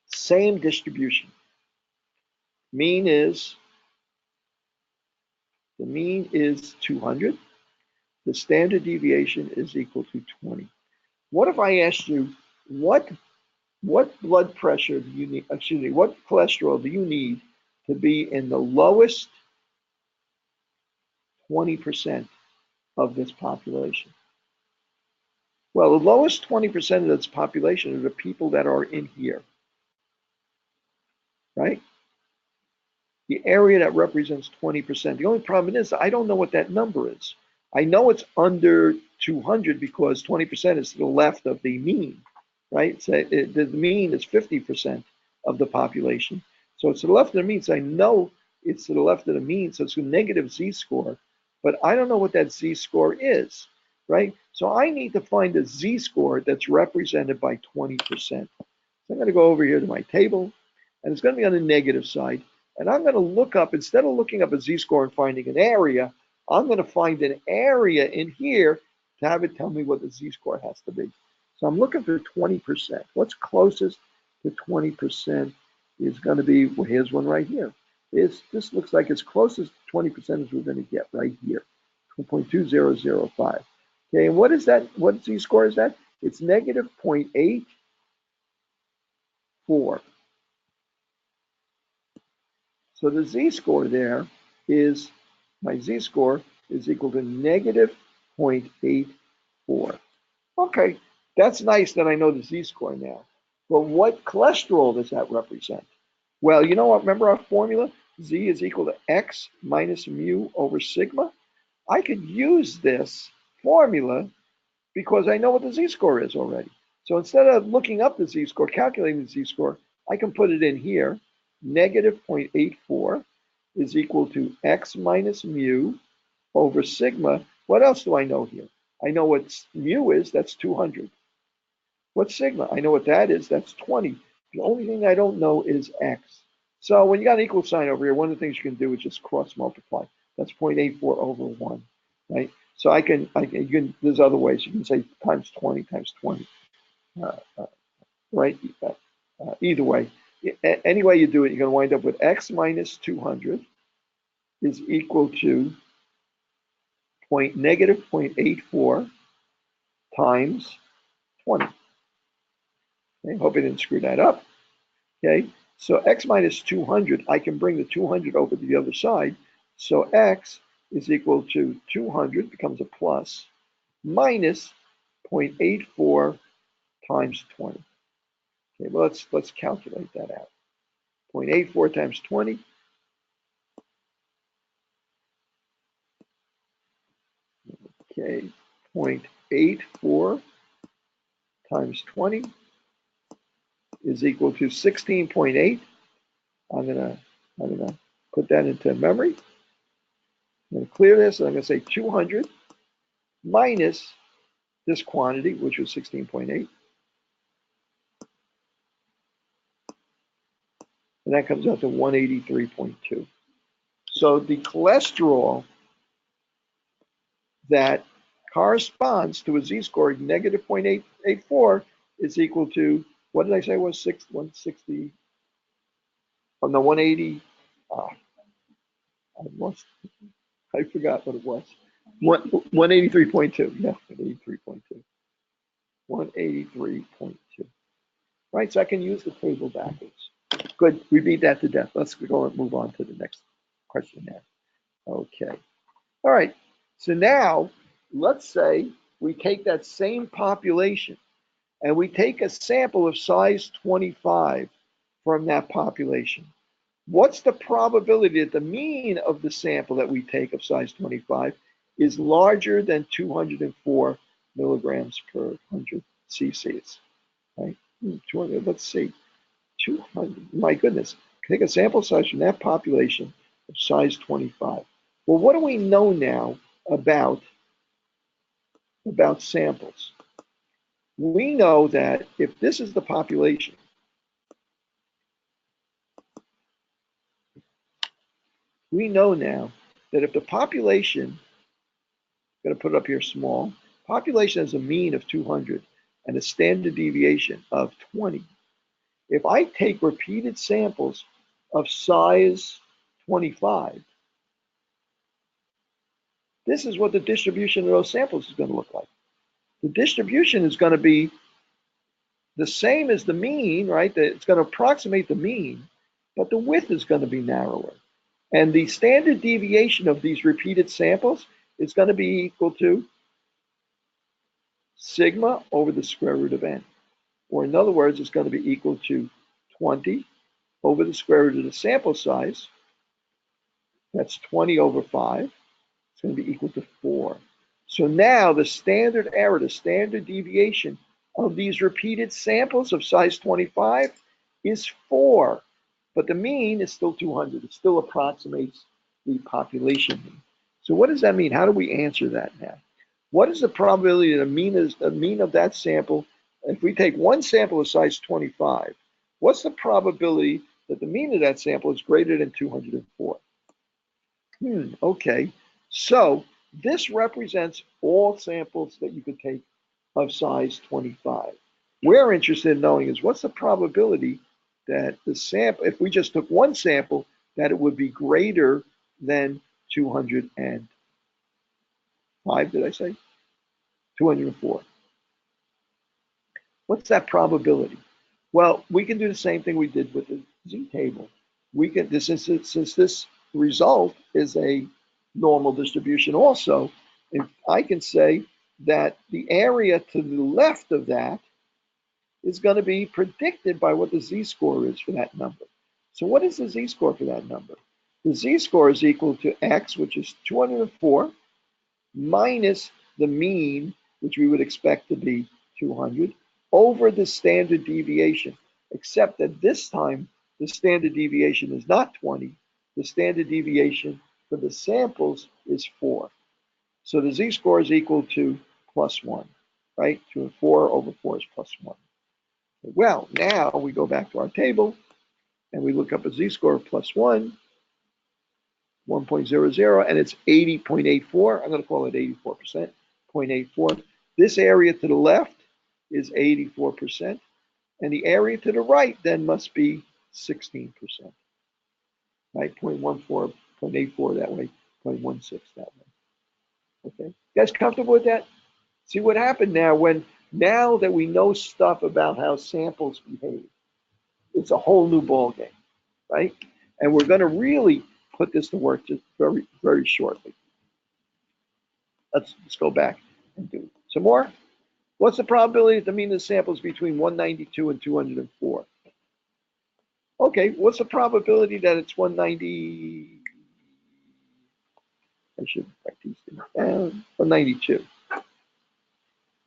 Same distribution. The mean is 200. The standard deviation is equal to 20. What if I asked you, what blood pressure do you need, excuse me, what cholesterol do you need to be in the lowest 20% of this population? Well, the lowest 20% of this population are the people that are in here, right? The area that represents 20%. The only problem is I don't know what that number is. I know it's under 200 because 20% is to the left of the mean, right? So the mean is 50% of the population. So it's to the left of the mean. So I know it's to the left of the mean. So it's a negative z-score, but I don't know what that z-score is, right? So I need to find a z-score that's represented by 20%. So I'm going to go over here to my table, and it's going to be on the negative side. And I'm going to look up, instead of looking up a z-score and finding an area, I'm going to find an area in here to have it tell me what the z-score has to be. So I'm looking for 20%. What's closest to 20% is going to be, well, here's one right here. This looks like as close as 20% as we're going to get right here, 2.2005. Okay, and what is that? What z-score is that? It's negative 0.84. So the z-score there is, my z-score is equal to negative 0.84. Okay, that's nice that I know the z-score now. But what cholesterol does that represent? Well, you know what? Remember our formula? Z is equal to x minus mu over sigma. I could use this formula because I know what the z-score is already. So instead of looking up the z-score, calculating the z-score, I can put it in here. negative 0.84 is equal to x minus mu over sigma. What else do I know here? I know what mu is, that's 200. What's sigma? I know what that is, that's 20. The only thing I don't know is x. So when you got an equal sign over here, one of the things you can do is just cross multiply. That's 0.84 over 1, right? So there's other ways. You can say times 20 times 20, right? Either way. Any way you do it, you're going to wind up with x minus 200 is equal to negative 0.84 times 20. Okay, hope I didn't screw that up. Okay, so x minus 200, I can bring the 200 over to the other side. So x is equal to 200, becomes a plus, minus 0.84 times 20. Okay, well, let's calculate that out. 0.84 times 20. Okay, 0.84 times 20 is equal to 16.8. I'm gonna put that into memory. I'm gonna clear this, and I'm gonna say 200 minus this quantity, which was 16.8. And that comes out to 183.2. So the cholesterol that corresponds to a z-score of negative 0.884 is equal to, what did I say was 160? Oh no, 180. I forgot what it was. 183.2. Yeah, 183.2. 183.2. Right, so I can use the table backwards. Good, we beat that to death. Let's go and move on to the next question now. Okay. All right, so now let's say we take that same population and we take a sample of size 25 from that population. What's the probability that the mean of the sample that we take of size 25 is larger than 204 milligrams per 100 cc's? Right? 200, let's see, 200, my goodness. Take a sample size from that population of size 25. Well, what do we know now about samples? We know that if this is the population, we know now that if the population, I'm going to put it up here small, population has a mean of 200 and a standard deviation of 20. If I take repeated samples of size 25, this is what the distribution of those samples is going to look like. The distribution is going to be the same as the mean, right? It's going to approximate the mean, but the width is going to be narrower. And the standard deviation of these repeated samples is going to be equal to sigma over the square root of n. Or in other words, it's going to be equal to 20 over the square root of the sample size. That's 20 over 5. It's going to be equal to 4. So now the standard error, the standard deviation of these repeated samples of size 25 is 4. But the mean is still 200. It still approximates the population mean. So what does that mean? How do we answer that now? What is the probability that the mean of that sample, if we take one sample of size 25, what's the probability that the mean of that sample is greater than 204? Okay, so this represents all samples that you could take of size 25. We're interested in knowing is what's the probability that the sample, if we just took one sample, that it would be greater than 205, did I say? 204. What's that probability? Well, we can do the same thing we did with the z-table. We can, since this result is a normal distribution also, if I can say that the area to the left of that is going to be predicted by what the z-score is for that number. So what is the z-score for that number? The z-score is equal to x, which is 204, minus the mean, which we would expect to be 200, over the standard deviation, except that this time the standard deviation is not 20. The standard deviation for the samples is 4. So the z-score is equal to +1, right? 4 over 4 is +1. Well, now we go back to our table and we look up a z-score of +1, 1.00, and it's 80.84. I'm going to call it 84%, 0.84. This area to the left is 84%, and the area to the right then must be 16%, right? 0.14, 0.84 that way, 0.16 that way. Okay, you guys comfortable with that? See what happened now that we know stuff about how samples behave. It's a whole new ball game, right? And we're going to really put this to work just very, very shortly. Let's go back and do some more. What's the probability that the mean of the samples between 192 and 204? Okay, what's the probability that it's 190? I should write these things down. 192.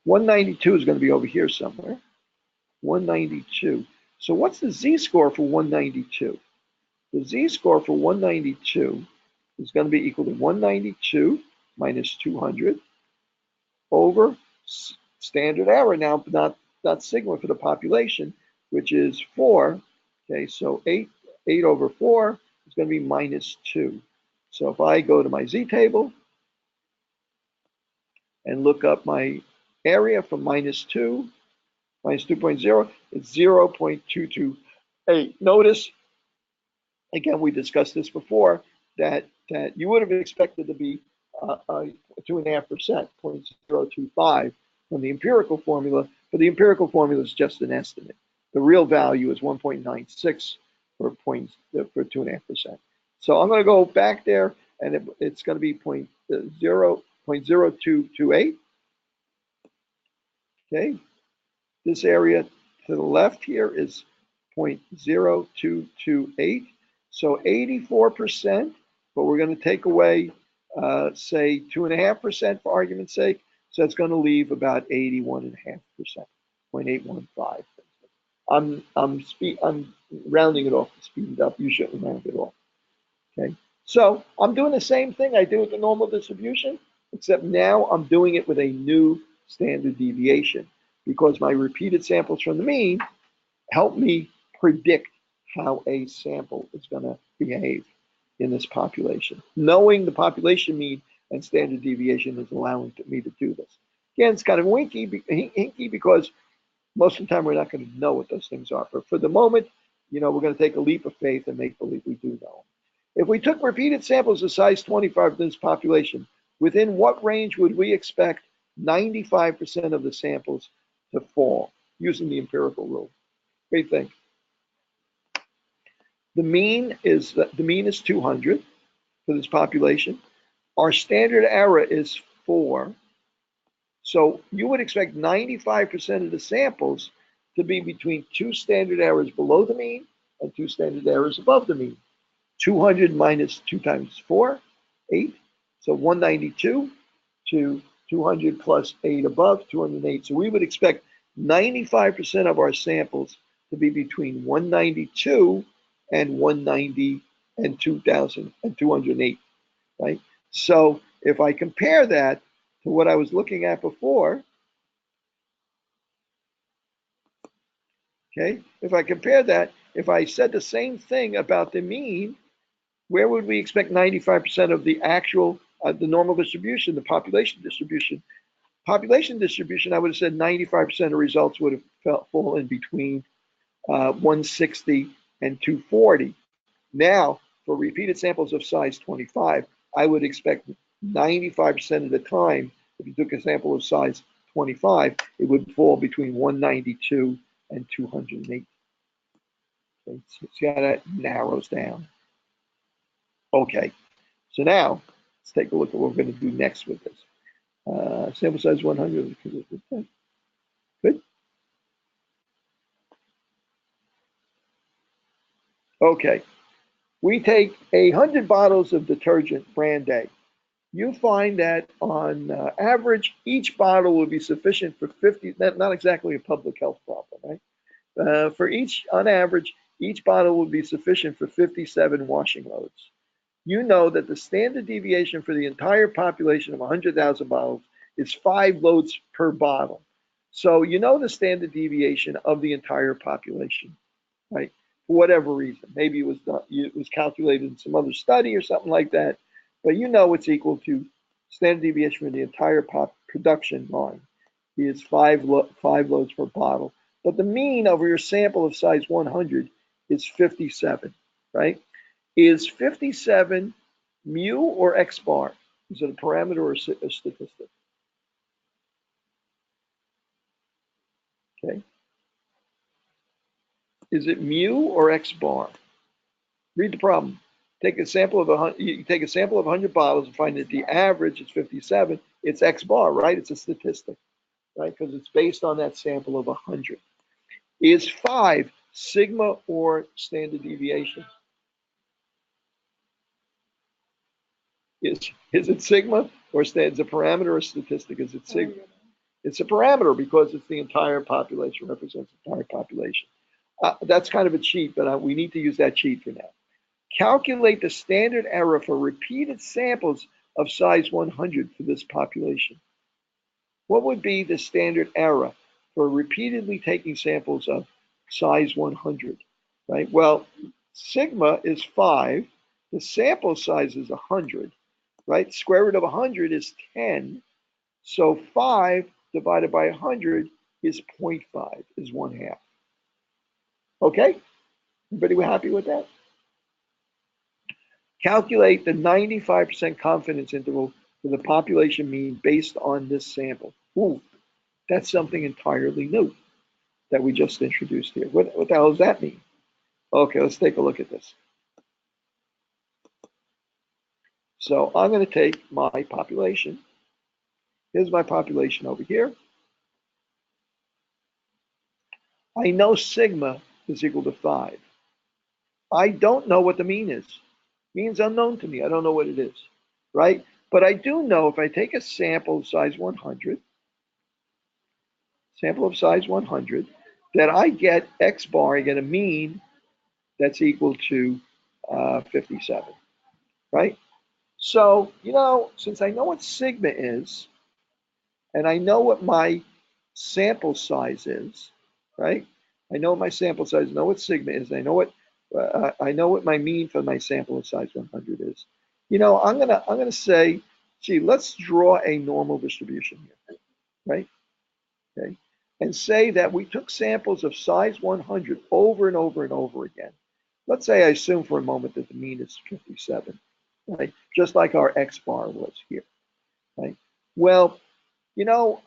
192 is going to be over here somewhere. 192. So what's the z-score for 192? The z-score for 192 is going to be equal to 192 minus 200 over standard error now, not sigma for the population, which is 4. Okay, so 8 over 4 is going to be minus 2. So if I go to my z-table and look up my area from minus 2.0, it's 0.228. Notice, again, we discussed this before, that you would have expected to be 2.5%, 0.025 from the empirical formula, but the empirical formula is just an estimate. The real value is 1.96 for 2.5%. So I'm going to go back there, and it's going to be 0.0228. Okay, this area to the left here is 0.0228. So 84%, but we're going to take away, say, 2.5% for argument's sake. So it's going to leave about 81.5%, 0.815. I'm rounding it off to speed it up. You shouldn't round it off. Okay, so I'm doing the same thing I do with the normal distribution, except now I'm doing it with a new standard deviation, because my repeated samples from the mean help me predict how a sample is going to behave in this population. Knowing the population mean and standard deviation is allowing me to do this. Again, it's kind of hinky because most of the time we're not going to know what those things are. But for the moment, we're going to take a leap of faith and make believe we do know. If we took repeated samples of size 25 of this population, within what range would we expect 95% of the samples to fall using the empirical rule? What do you think? The mean is 200 for this population. Our standard error is 4. So you would expect 95% of the samples to be between 2 standard errors below the mean and 2 standard errors above the mean. 200 minus 2 times 4, 8. So 192 to 200 plus 8 above, 208. So we would expect 95% of our samples to be between 192 and 190 and 2000 and 208, right? So if I compare that to what I was looking at before, okay, if I compare that, if I said the same thing about the mean, where would we expect 95% of the actual, the normal distribution, the population distribution? Population distribution, I would have said 95% of results would have fallen between 160 and 240. Now, for repeated samples of size 25, I would expect 95% of the time, if you took a sample of size 25, it would fall between 192 and 208. Okay, so see how that narrows down. Okay, so now let's take a look at what we're going to do next with this. Sample size 100. Good. Okay, we take 100 bottles of detergent brand A. You find that on average, each bottle will be sufficient for 50, not exactly a public health problem, right? On average, Each bottle would be sufficient for 57 washing loads. You know that the standard deviation for the entire population of 100,000 bottles is 5 loads per bottle. So you know the standard deviation of the entire population, right? For whatever reason. Maybe it was calculated in some other study or something like that, but you know it's equal to standard deviation for the entire production line is 5 loads per bottle. But the mean over your sample of size 100 is 57, right? Is 57 mu or x bar? Is it a parameter or a statistic? Okay. Is it mu or x bar? Read the problem. Take a sample of 100. You take a sample of 100 bottles and find that the average is 57. It's x bar, right? It's a statistic, right? Because it's based on that sample of 100. Is 5 sigma or standard deviation? Is it sigma or is it a parameter or statistic? Is it sigma? It's a parameter because it's the entire population, represents the entire population. That's kind of a cheat, but we need to use that cheat for now. Calculate the standard error for repeated samples of size 100 for this population. What would be the standard error for repeatedly taking samples of size 100, right? Well, sigma is 5. The sample size is 100, right? Square root of 100 is 10. So 5 divided by 100 is 0.5, is 1/2. Okay? Everybody happy with that? Calculate the 95% confidence interval for the population mean based on this sample. Ooh, that's something entirely new that we just introduced here. What the hell does that mean? Okay, let's take a look at this. So I'm going to take my population. Here's my population over here. I know sigma is equal to 5. I don't know what the mean is. Mean's unknown to me. I don't know what it is, right? But I do know if I take a sample of size 100, that I get x bar, I get a mean that's equal to 57, right? So, since I know what sigma is, and I know what my sample size is, right? I know my sample size, I know what sigma is, and I know what my mean for my sample of size 100 is. I'm gonna say, gee, let's draw a normal distribution here, right? Okay, and say that we took samples of size 100 over and over and over again. Let's say I assume for a moment that the mean is 57, right? Just like our x bar was here, right? Well,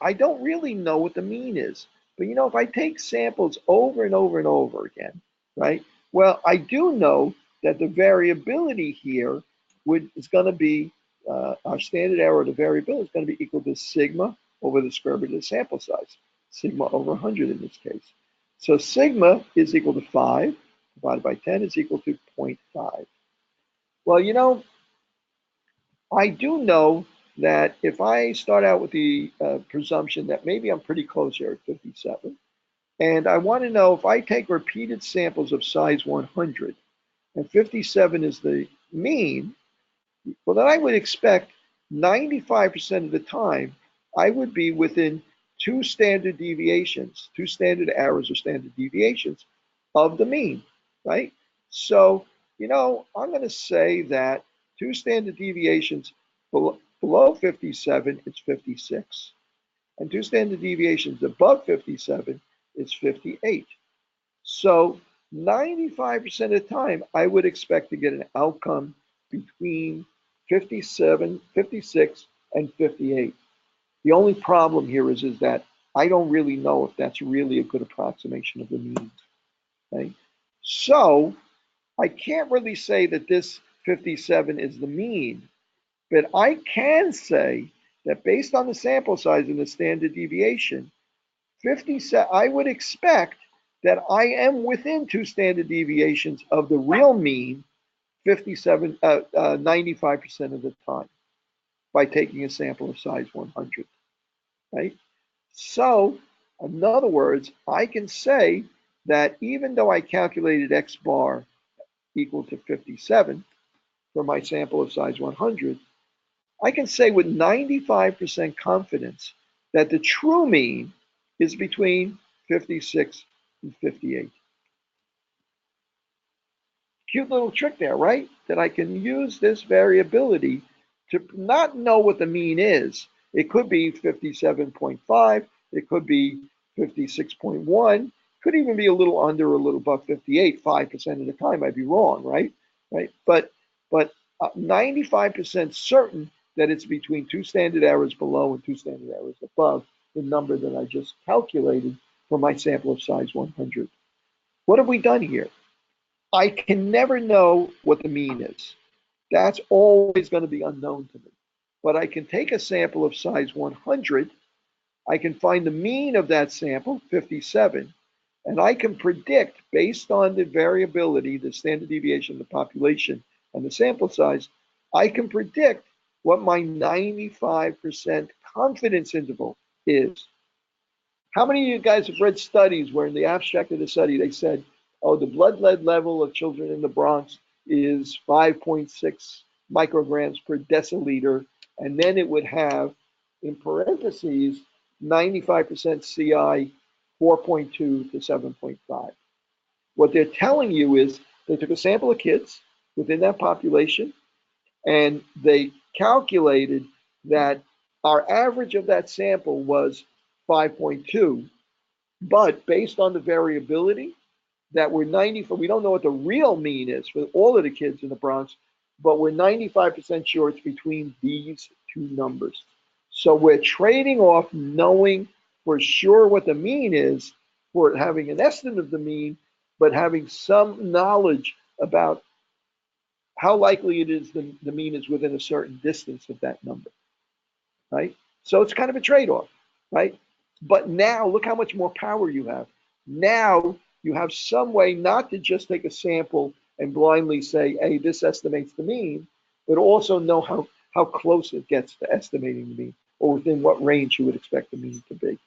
I don't really know what the mean is, but if I take samples over and over and over again, right? Well, I do know that the variability here is going to be, our standard error of the variability is going to be equal to sigma over the square root of the sample size, sigma over 100 in this case. So sigma is equal to 5 divided by 10 is equal to 0.5. Well, I do know that if I start out with the presumption that maybe I'm pretty close here at 57, and I want to know if I take repeated samples of size 100, and 57 is the mean, well, then I would expect 95% of the time, I would be within 2 standard deviations, 2 standard errors or standard deviations of the mean, right? So, I'm going to say that 2 standard deviations below 57, it's 56. And 2 standard deviations above 57, it's 58. So 95% of the time, I would expect to get an outcome between 57, 56, and 58. The only problem here is that I don't really know if that's really a good approximation of the mean. Okay? So I can't really say that this 57 is the mean, but I can say that based on the sample size and the standard deviation, 57, I would expect that I am within 2 standard deviations of the real mean 95% of the time by taking a sample of size 100, right? So, in other words, I can say that even though I calculated X bar equal to 57 for my sample of size 100, I can say with 95% confidence that the true mean is between 56 and 58. Cute little trick there, right? That I can use this variability to not know what the mean is. It could be 57.5, it could be 56.1, could even be a little under or a little above 58. 5% of the time I'd be wrong, right? Right? But 95% certain that it's between two standard errors below and two standard errors above the number that I just calculated for my sample of size 100. What have we done here? I can never know what the mean is. That's always going to be unknown to me. But I can take a sample of size 100, I can find the mean of that sample, 57, and I can predict based on the variability, the standard deviation of the population and the sample size, I can predict what my 95% confidence interval is. How many of you guys have read studies where in the abstract of the study they said, oh, the blood lead level of children in the Bronx is 5.6 micrograms per deciliter, and then it would have, in parentheses, 95% CI 4.2 to 7.5. What they're telling you is they took a sample of kids within that population, and they calculated that our average of that sample was 5.2, but based on the variability that we're 94, we don't know what the real mean is for all of the kids in the Bronx, but we're 95% sure it's between these two numbers. So we're trading off knowing for sure what the mean is for having an estimate of the mean, but having some knowledge about how likely it is the mean is within a certain distance of that number, right? So it's kind of a trade-off, right? But now look how much more power you have. Now you have some way not to just take a sample and blindly say, hey, this estimates the mean, but also know how close it gets to estimating the mean, or within what range you would expect the mean to be.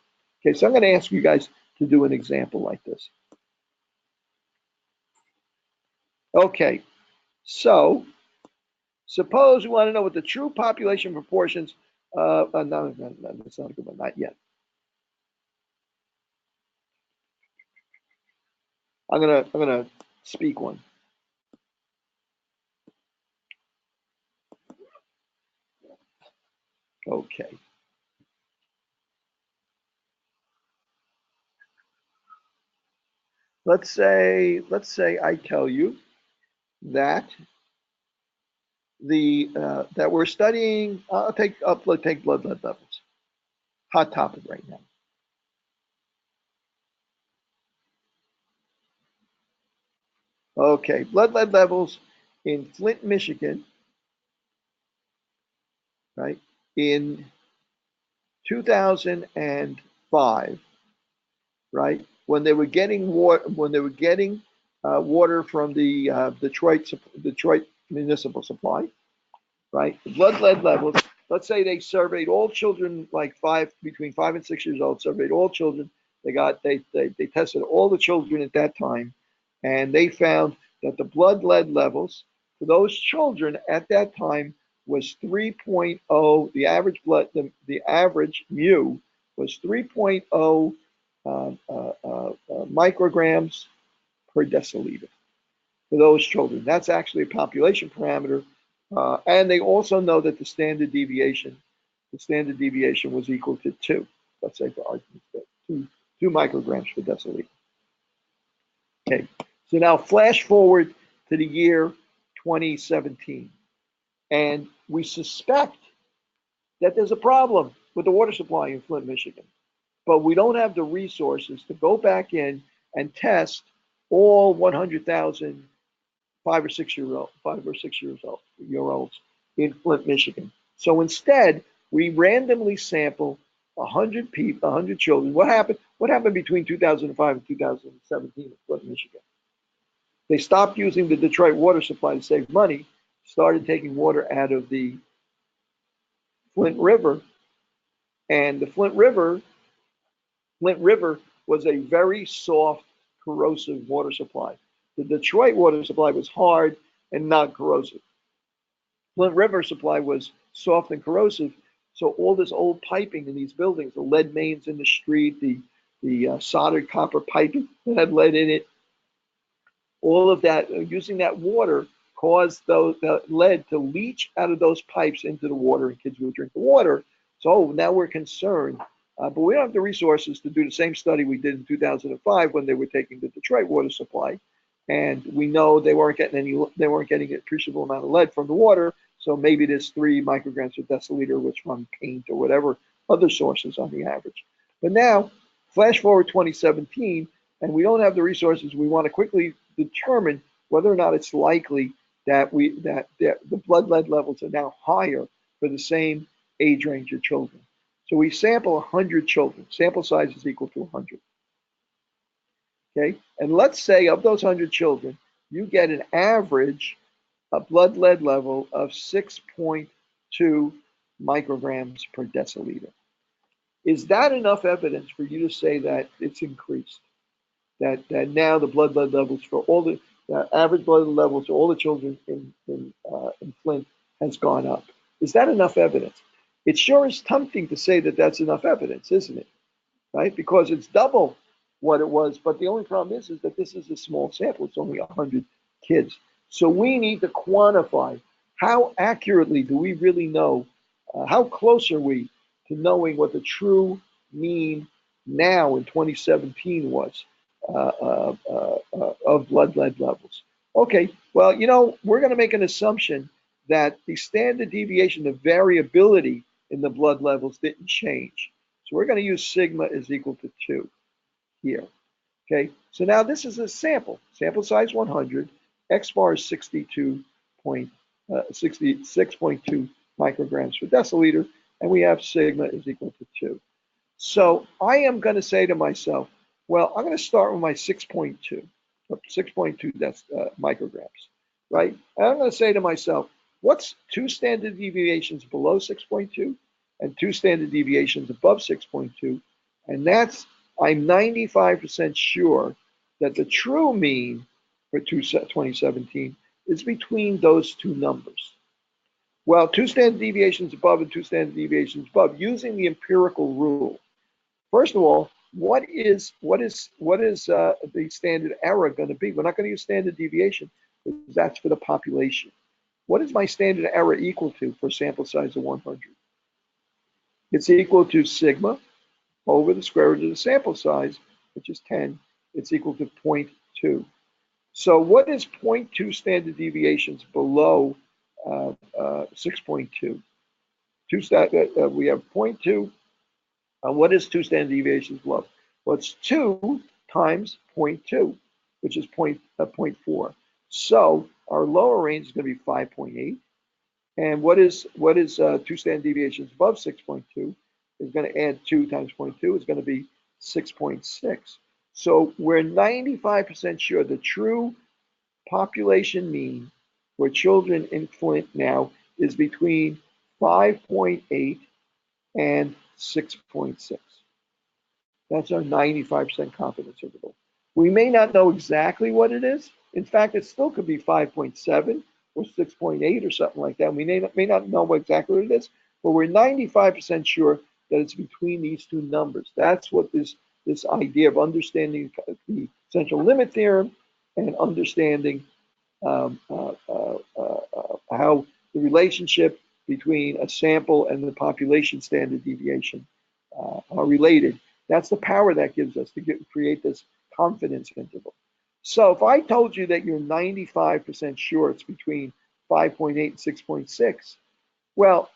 Okay, so I'm going to ask you guys to do an example like this. Okay, so suppose we want to know what the true population proportions. No, that's not a good one. Not yet. I'm gonna speak one. Okay. Let's say I tell you that that we're studying. Let's take blood lead levels. Hot topic right now. Okay, blood lead levels in Flint, Michigan, right? In 2005, right? When they were getting water, water from the Detroit municipal supply, right? The blood lead levels. Let's say they surveyed all children, like between 5 and 6 years old. Surveyed all children. They tested all the children at that time, and they found that the blood lead levels for those children at that time was 3.0. The average mu was 3.0 micrograms per deciliter for those children. That's actually a population parameter. And they also know that the standard deviation was equal to 2. Let's say for argument's sake, 2 micrograms per deciliter. Okay, so now flash forward to the year 2017. And we suspect that there's a problem with the water supply in Flint, Michigan. But we don't have the resources to go back in and test all 100,000 5 or 6 years olds in Flint, Michigan. So instead, we randomly sample 100 people, 100 children. What happened between 2005 and 2017 in Flint, Michigan? They stopped using the Detroit water supply to save money, started taking water out of the Flint River, and the Flint River was a very soft corrosive water supply. The Detroit water supply was hard and not corrosive. Flint River supply was soft and corrosive. So all this old piping in these buildings, the lead mains in the street, the soldered copper piping that had lead in it, all of that, using that water caused the lead to leach out of those pipes into the water, and kids would drink the water. So now we're concerned, but we don't have the resources to do the same study we did in 2005 when they were taking the Detroit water supply, and we know they weren't getting an appreciable amount of lead from the water. So maybe this 3 micrograms per deciliter was from paint or whatever other sources on the average. But now, flash forward 2017, and we don't have the resources. We want to quickly determine whether or not it's likely that the blood lead levels are now higher for the same age range of children. So we sample 100 children. Sample size is equal to 100. Okay, and let's say of those 100 children, you get an average blood lead level of 6.2 micrograms per deciliter. Is that enough evidence for you to say that it's increased? That now the blood lead levels for all the average blood levels for all the children in Flint has gone up? Is that enough evidence? It sure is tempting to say that that's enough evidence, isn't it? Right? Because it's double what it was. But the only problem is that this is a small sample. It's only 100 kids. So we need to quantify how accurately do we really know, how close are we to knowing what the true mean now in 2017 was of blood lead levels. Okay, well, we're going to make an assumption that the standard deviation, the variability in the blood levels didn't change. So we're going to use sigma is equal to 2 here. Okay, so now this is a sample size 100. X bar is 66.2 micrograms per deciliter, and we have sigma is equal to 2. So I am going to say to myself, well, I'm going to start with my 6.2 micrograms, right? And I'm going to say to myself, what's 2 standard deviations below 6.2 and 2 standard deviations above 6.2? And I'm 95% sure that the true mean for 2017 is between those 2 numbers. Well, 2 standard deviations above and 2 standard deviations above, using the empirical rule. First of all, what is the standard error going to be? We're not going to use standard deviation because that's for the population. What is my standard error equal to for sample size of 100? It's equal to sigma over the square root of the sample size, which is 10. It's equal to 0.2. So what is 0.2 standard deviations below 6.2? We have 0.2. What is 2 standard deviations below? Well, it's 2 times 0.2, which is 0.4. So our lower range is going to be 5.8. And what is 2 standard deviations above 6.2? Is going to add 2 times 0.2 is going to be 6.6. So we're 95% sure the true population mean for children in Flint now is between 5.8 and 6.6. That's our 95% confidence interval. We may not know exactly what it is. In fact, it still could be 5.7 or 6.8 or something like that. We may not know exactly what it is, but we're 95% sure that it's between these 2 numbers. That's what this idea of understanding the central limit theorem and understanding how the relationship between a sample and the population standard deviation are related. That's the power that gives us to create this confidence interval. So if I told you that you're 95% sure it's between 5.8 and 6.6, well,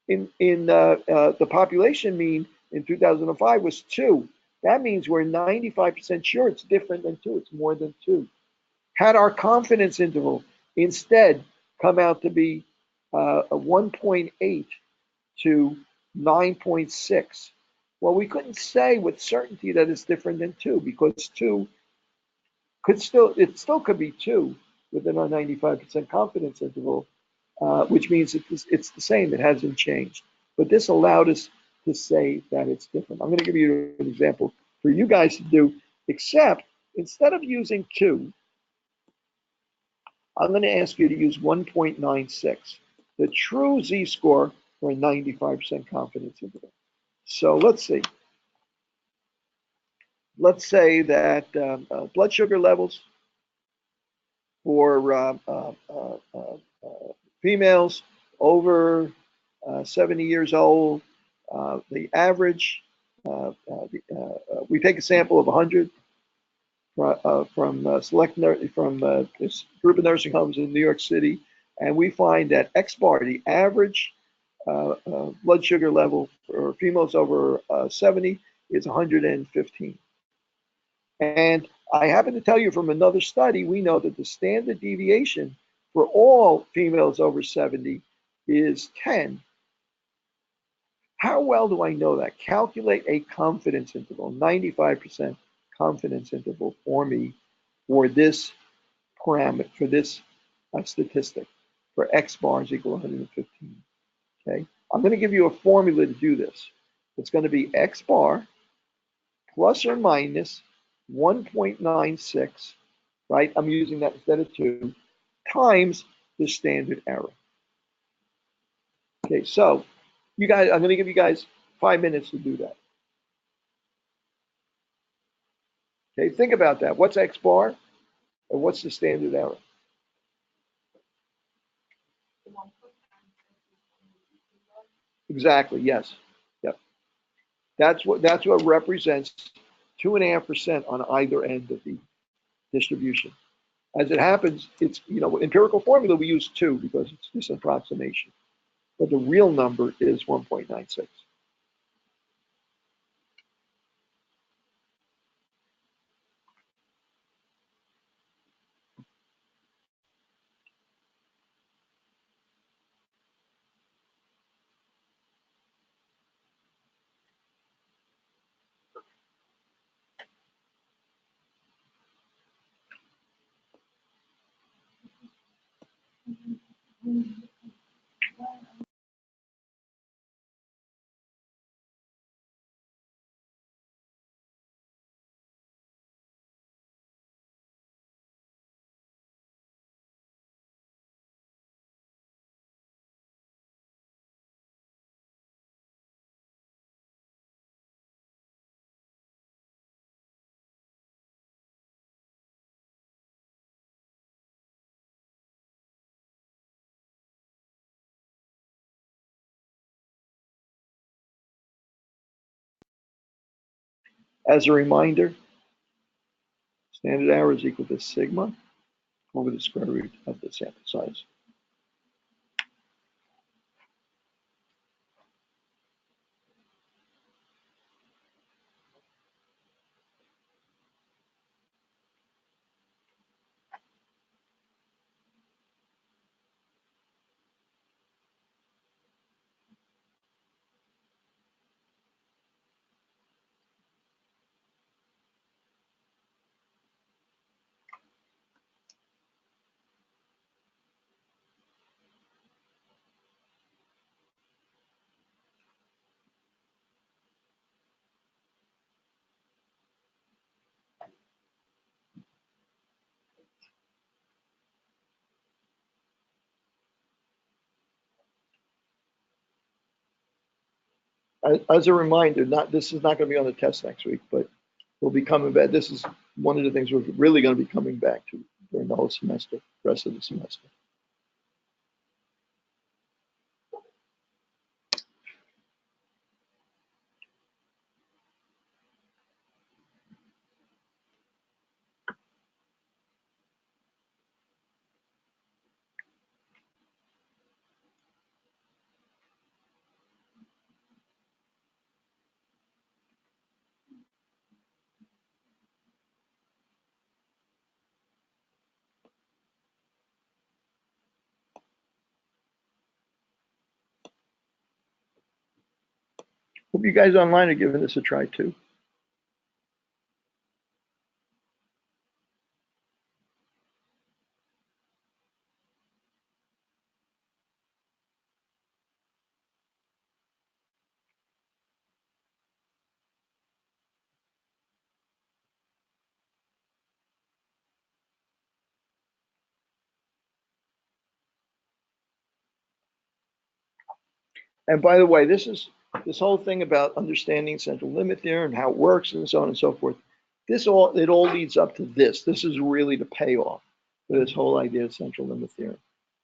in the population mean in 2005 was 2. That means we're 95% sure it's different than 2. It's more than 2. Had our confidence interval instead come out to be a 1.8 to 9.6, well, we couldn't say with certainty that it's different than 2 because 2 could still could be 2 within our 95% confidence interval, which means it's the same. It hasn't changed. But this allowed us to say that it's different. I'm going to give you an example for you guys to do, except Instead of using 2, I'm going to ask you to use 1.96, the true z-score for a 95% confidence interval. So let's see. Let's say that blood sugar levels for females over 70 years old, the average, we take a sample of 100 from this group of nursing homes in New York City, and we find that X bar, the average blood sugar level for females over 70 is 115. And I happen to tell you from another study, we know that the standard deviation for all females over 70 is 10. How well do I know that? Calculate a confidence interval, 95% confidence interval for me for this parameter, for this statistic, for X bars equal 115. Okay, I'm going to give you a formula to do this. It's going to be X bar plus or minus 1.96, right? I'm using that instead of 2, times the standard error. Okay, so you guys, I'm going to give you guys 5 minutes to do that. Okay, think about that. What's X bar and what's the standard error? Exactly, yes. Yep. That's what represents 2.5% on either end of the distribution. As it happens, it's, empirical formula, we use 2 because it's this approximation. But the real number is 1.96. As a reminder, standard error is equal to sigma over the square root of the sample size. As a reminder, this is not going to be on the test next week, but we'll be coming back. This is one of the things we're really going to be coming back to during the whole semester, rest of the semester. Hope you guys online are giving this a try too. And by the way, this whole thing about understanding central limit theorem and how it works and so on and so forth. It all leads up to this. This is really the payoff for this whole idea of central limit theorem.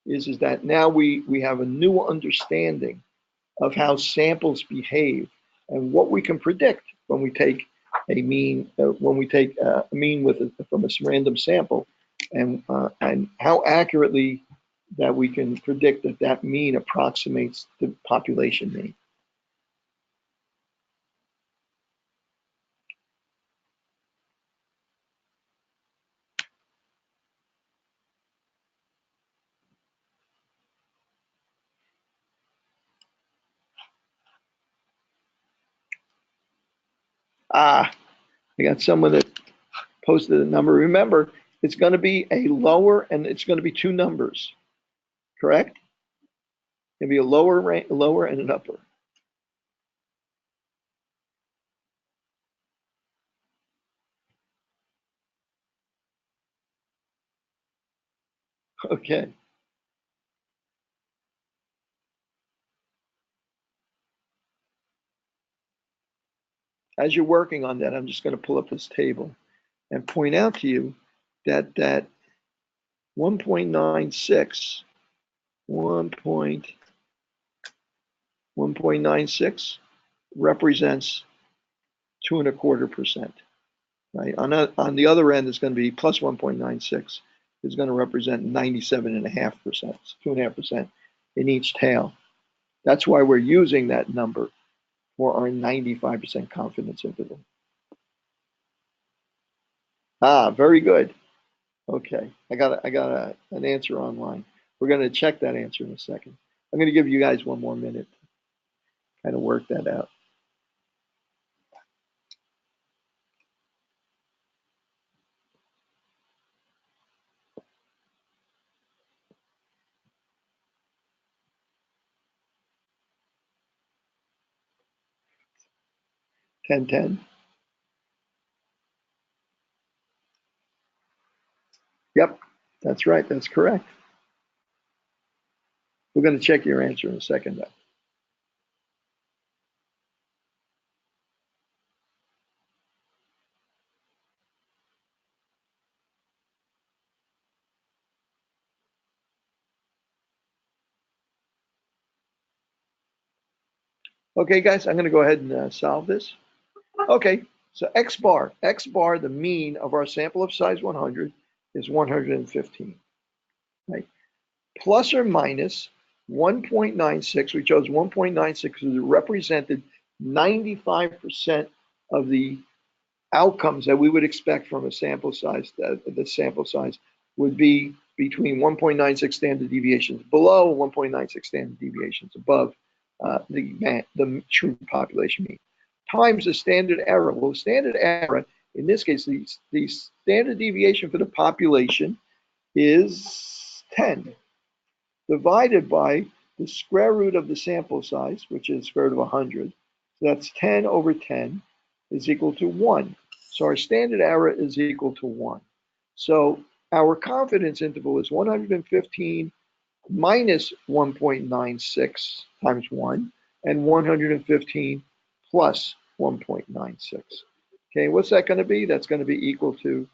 Is that now we have a new understanding of how samples behave and what we can predict when we take a mean from a random sample, and how accurately that we can predict that mean approximates the population mean. I got someone that posted a number. Remember, it's going to be a lower and it's going to be two numbers, correct? It'll be a lower and an upper. Okay. As you're working on that, I'm just going to pull up this table and point out to you that 1.96 1.96 represents 2.25%, right? On the other end, it's going to be plus 1.96 is going to represent 97.5%, 2.5% in each tail. That's why we're using that number for our 95% confidence interval. Very good. Okay, I got an answer online. We're going to check that answer in a second. I'm going to give you guys one more minute to kind of work that out. Ten. Yep, that's right. That's correct. We're going to check your answer in a second, though. Okay, guys, I'm going to go ahead and solve this. Okay, so X bar, the mean of our sample of size 100 is 115, right? Plus or minus 1.96, we chose 1.96 because it represented 95% of the outcomes that we would expect from a sample size. The sample size would be between 1.96 standard deviations below, 1.96 standard deviations above the true population mean, times the standard error. Well, the standard error, in this case, the standard deviation for the population is 10, divided by the square root of the sample size, which is square root of 100. So that's 10 over 10 is equal to 1. So our standard error is equal to 1. So our confidence interval is 115 minus 1.96 times 1, and 115 plus 1.96. Okay, what's that going to be? That's going to be equal to,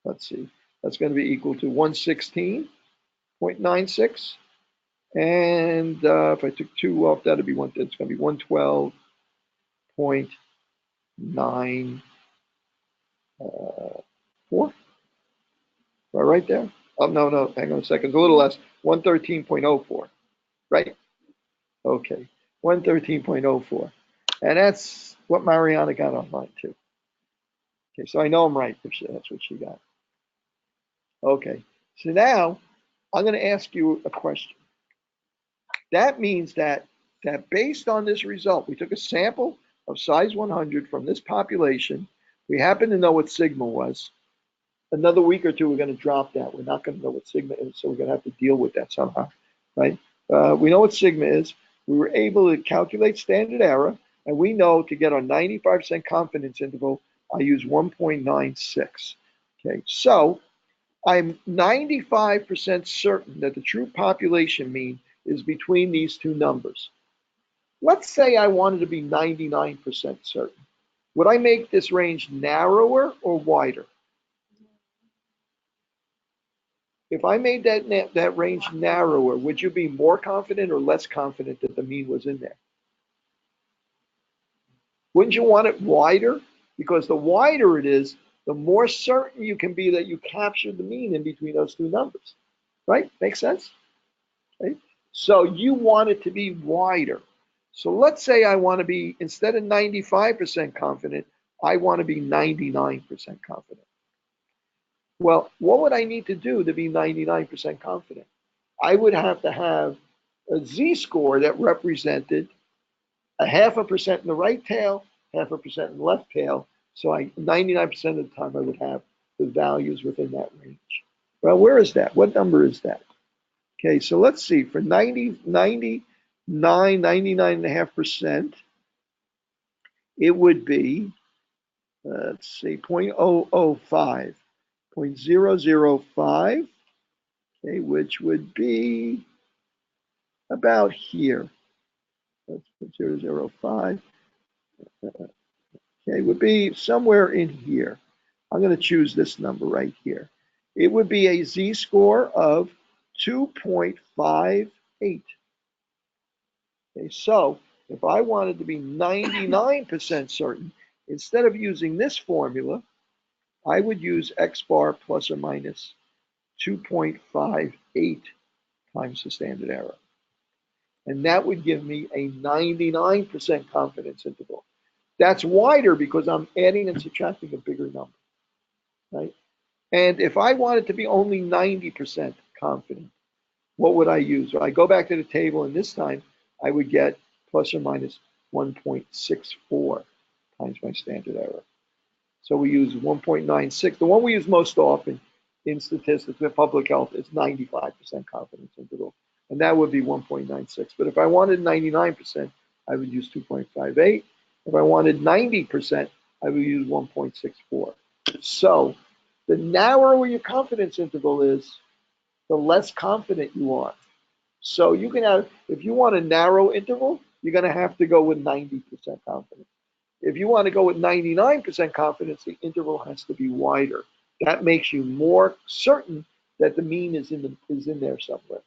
let's see, that's going to be equal to 116.96. And if I took 2 off, that'd be it's going to be 112.94. Right there. Oh, no, hang on a second. It's a little less. 113.04. Right? Okay. 113.04. And that's what Mariana got online too. Okay, so I know I'm right if that's what she got. Okay. So now I'm going to ask you a question. That means that based on this result, we took a sample of size 100 from this population. We happen to know what sigma was. Another week or two, we're going to drop that. We're not going to know what sigma is, so we're going to have to deal with that somehow, right? We know what sigma is. We were able to calculate standard error, and we know to get our 95% confidence interval, I use 1.96. Okay, so I'm 95% certain that the true population mean is between these two numbers. Let's say I wanted to be 99% certain. Would I make this range narrower or wider? If I made that range narrower, would you be more confident or less confident that the mean was in there? Wouldn't you want it wider? Because the wider it is, the more certain you can be that you captured the mean in between those two numbers. Right? Makes sense? Right? So you want it to be wider. So let's say I want to be, instead of 95% confident, I want to be 99% confident. Well, what would I need to do to be 99% confident? I would have to have a z-score that represented a 0.5% in the right tail, 0.5% in the left tail. So 99% of the time I would have the values within that range. Well, where is that? What number is that? Okay, so let's see. For 99.5%, it would be, let's see, 0.005, 0.005, okay, which would be about here. That's 0.005. Okay, would be somewhere in here. I'm going to choose this number right here. It would be a z-score of 2.58. Okay, so if I wanted to be 99% certain, instead of using this formula, I would use x bar plus or minus 2.58 times the standard error. And that would give me a 99% confidence interval. That's wider because I'm adding and subtracting a bigger number, right? And if I wanted to be only 90% confident, what would I use? Well, I go back to the table, and this time I would get plus or minus 1.64 times my standard error. So we use 1.96. The one we use most often in statistics and public health is 95% confidence interval, and that would be 1.96. But if I wanted 99%, I would use 2.58. If I wanted 90%, I would use 1.64. So the narrower your confidence interval is, the less confident you are. So you can have, if you want a narrow interval, you're going to have to go with 90% confidence. If you want to go with 99% confidence, the interval has to be wider. That makes you more certain that the mean is in there somewhere,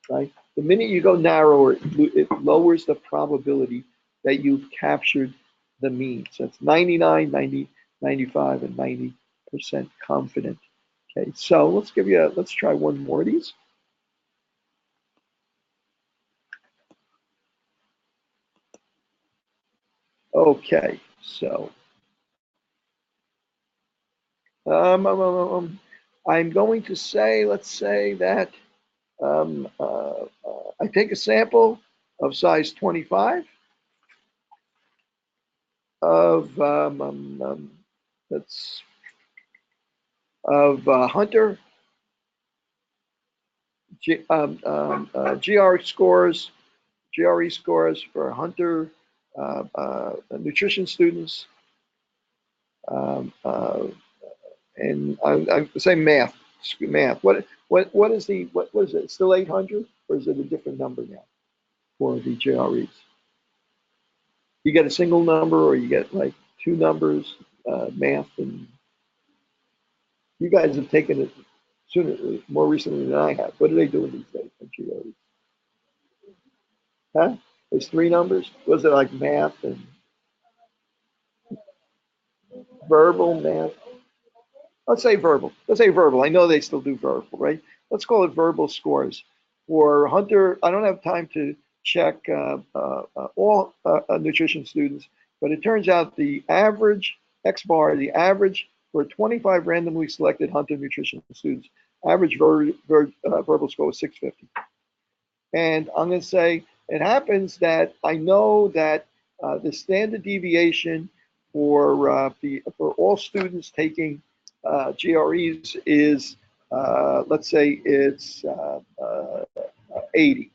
right? The minute you go narrower, it lowers the probability that you've captured the mean. So it's 99, 90, 95, and 90% confident. Okay, so let's try one more of these. Okay, so I'm going to say, let's say that I take a sample of size 25 of Hunter GRE scores for Hunter nutrition students, and I'm saying math. What is it? Still 800, or is it a different number now for the GREs? You get a single number, or you get like two numbers, math, and you guys have taken it more recently than I have. What are they doing these days for GREs? Huh? There's three numbers. Was it like math and verbal math? Let's say verbal. Let's say verbal. I know they still do verbal, right? Let's call it verbal scores. For Hunter, I don't have time to check all nutrition students, but it turns out the average X bar, the average for 25 randomly selected Hunter nutrition students, average verbal score was 650. And I'm going to say it happens that I know that the standard deviation for all students taking GREs is, let's say it's 80,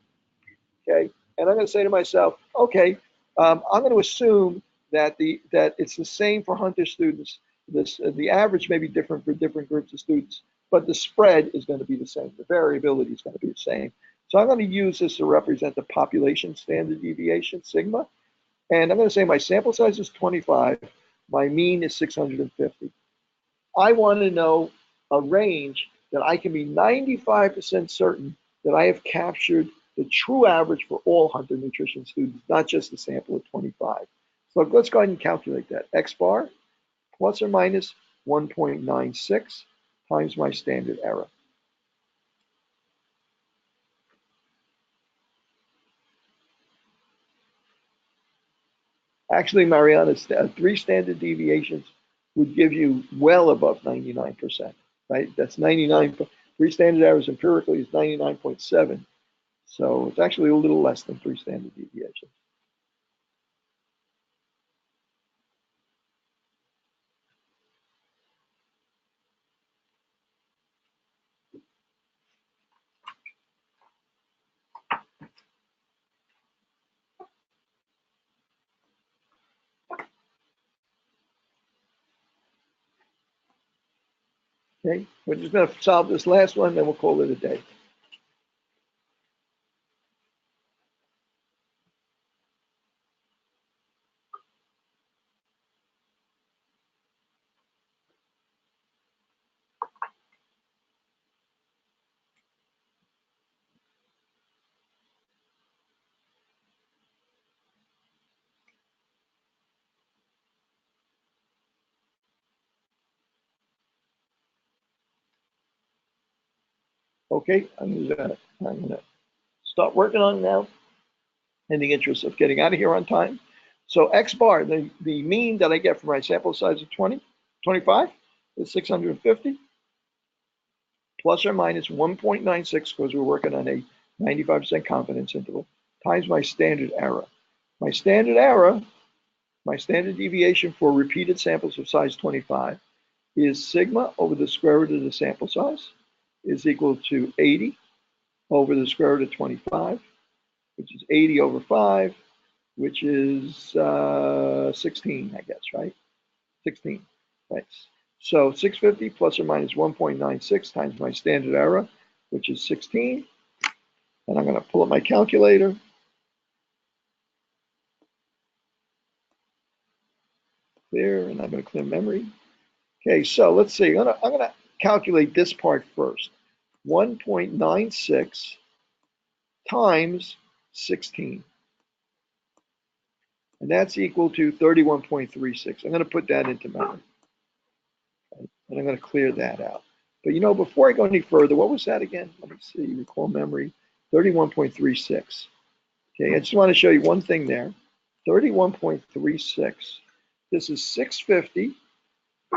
okay? And I'm going to say to myself, okay, I'm going to assume that it's the same for Hunter students. The average may be different for different groups of students, but the spread is going to be the same. The variability is going to be the same. So I'm going to use this to represent the population standard deviation, sigma. And I'm going to say my sample size is 25. My mean is 650. I want to know a range that I can be 95% certain that I have captured the true average for all Hunter nutrition students, not just a sample of 25. So let's go ahead and calculate that. X bar plus or minus 1.96 times my standard error. Actually, Mariana, 3 standard deviations would give you well above 99%, right? That's 99. 3 standard errors empirically is 99.7. So it's actually a little less than 3 standard deviations. Okay, we're just going to solve this last one, then we'll call it a day. Okay, I'm gonna start working on it now in the interest of getting out of here on time. So X bar, the mean that I get from my sample size of 25 is 650 plus or minus 1.96 because we're working on a 95% confidence interval times my standard error. My standard error, my standard deviation for repeated samples of size 25 is sigma over the square root of the sample size is equal to 80 over the square root of 25, which is 80 over 5, which is 16, I guess, right? 16, right? So 650 plus or minus 1.96 times my standard error, which is 16. And I'm going to pull up my calculator. There, and I'm going to clear memory. Okay, so let's see. I'm going to calculate this part first. 1.96 times 16. And that's equal to 31.36. I'm going to put that into memory. Okay, and I'm going to clear that out. But you know, before I go any further, what was that again? Let me see, recall memory. 31.36. Okay, I just want to show you one thing there. 31.36. This is 650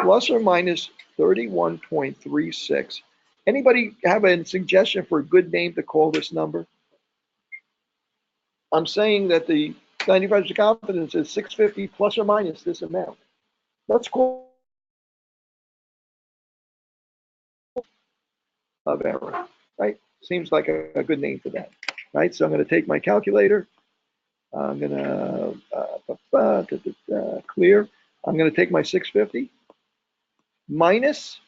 plus or minus 31.36. Anybody have a suggestion for a good name to call this number? I'm saying that the 95% confidence is 650 plus or minus this amount. Let's call of error, right? Seems like a good name for that, right? So I'm going to take my calculator. I'm going to clear. I'm going to take my 650 minus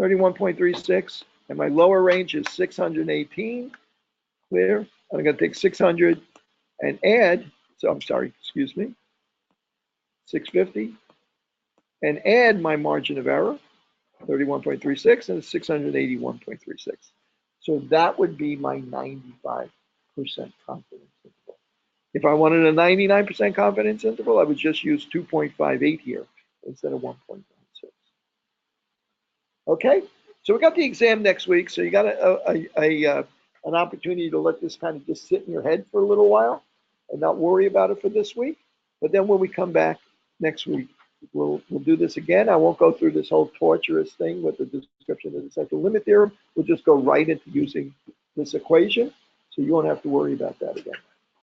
31.36, and my lower range is 618. Clear. I'm going to take 600 and add, so I'm sorry, excuse me, 650, and add my margin of error, 31.36, and 681.36. So that would be my 95% confidence interval. If I wanted a 99% confidence interval, I would just use 2.58 here instead of 1.96. Okay, so we got the exam next week, so you got an opportunity to let this kind of just sit in your head for a little while and not worry about it for this week. But then when we come back next week, we'll do this again. I won't go through this whole torturous thing with the description of the central limit theorem. We'll just go right into using this equation, so you won't have to worry about that again.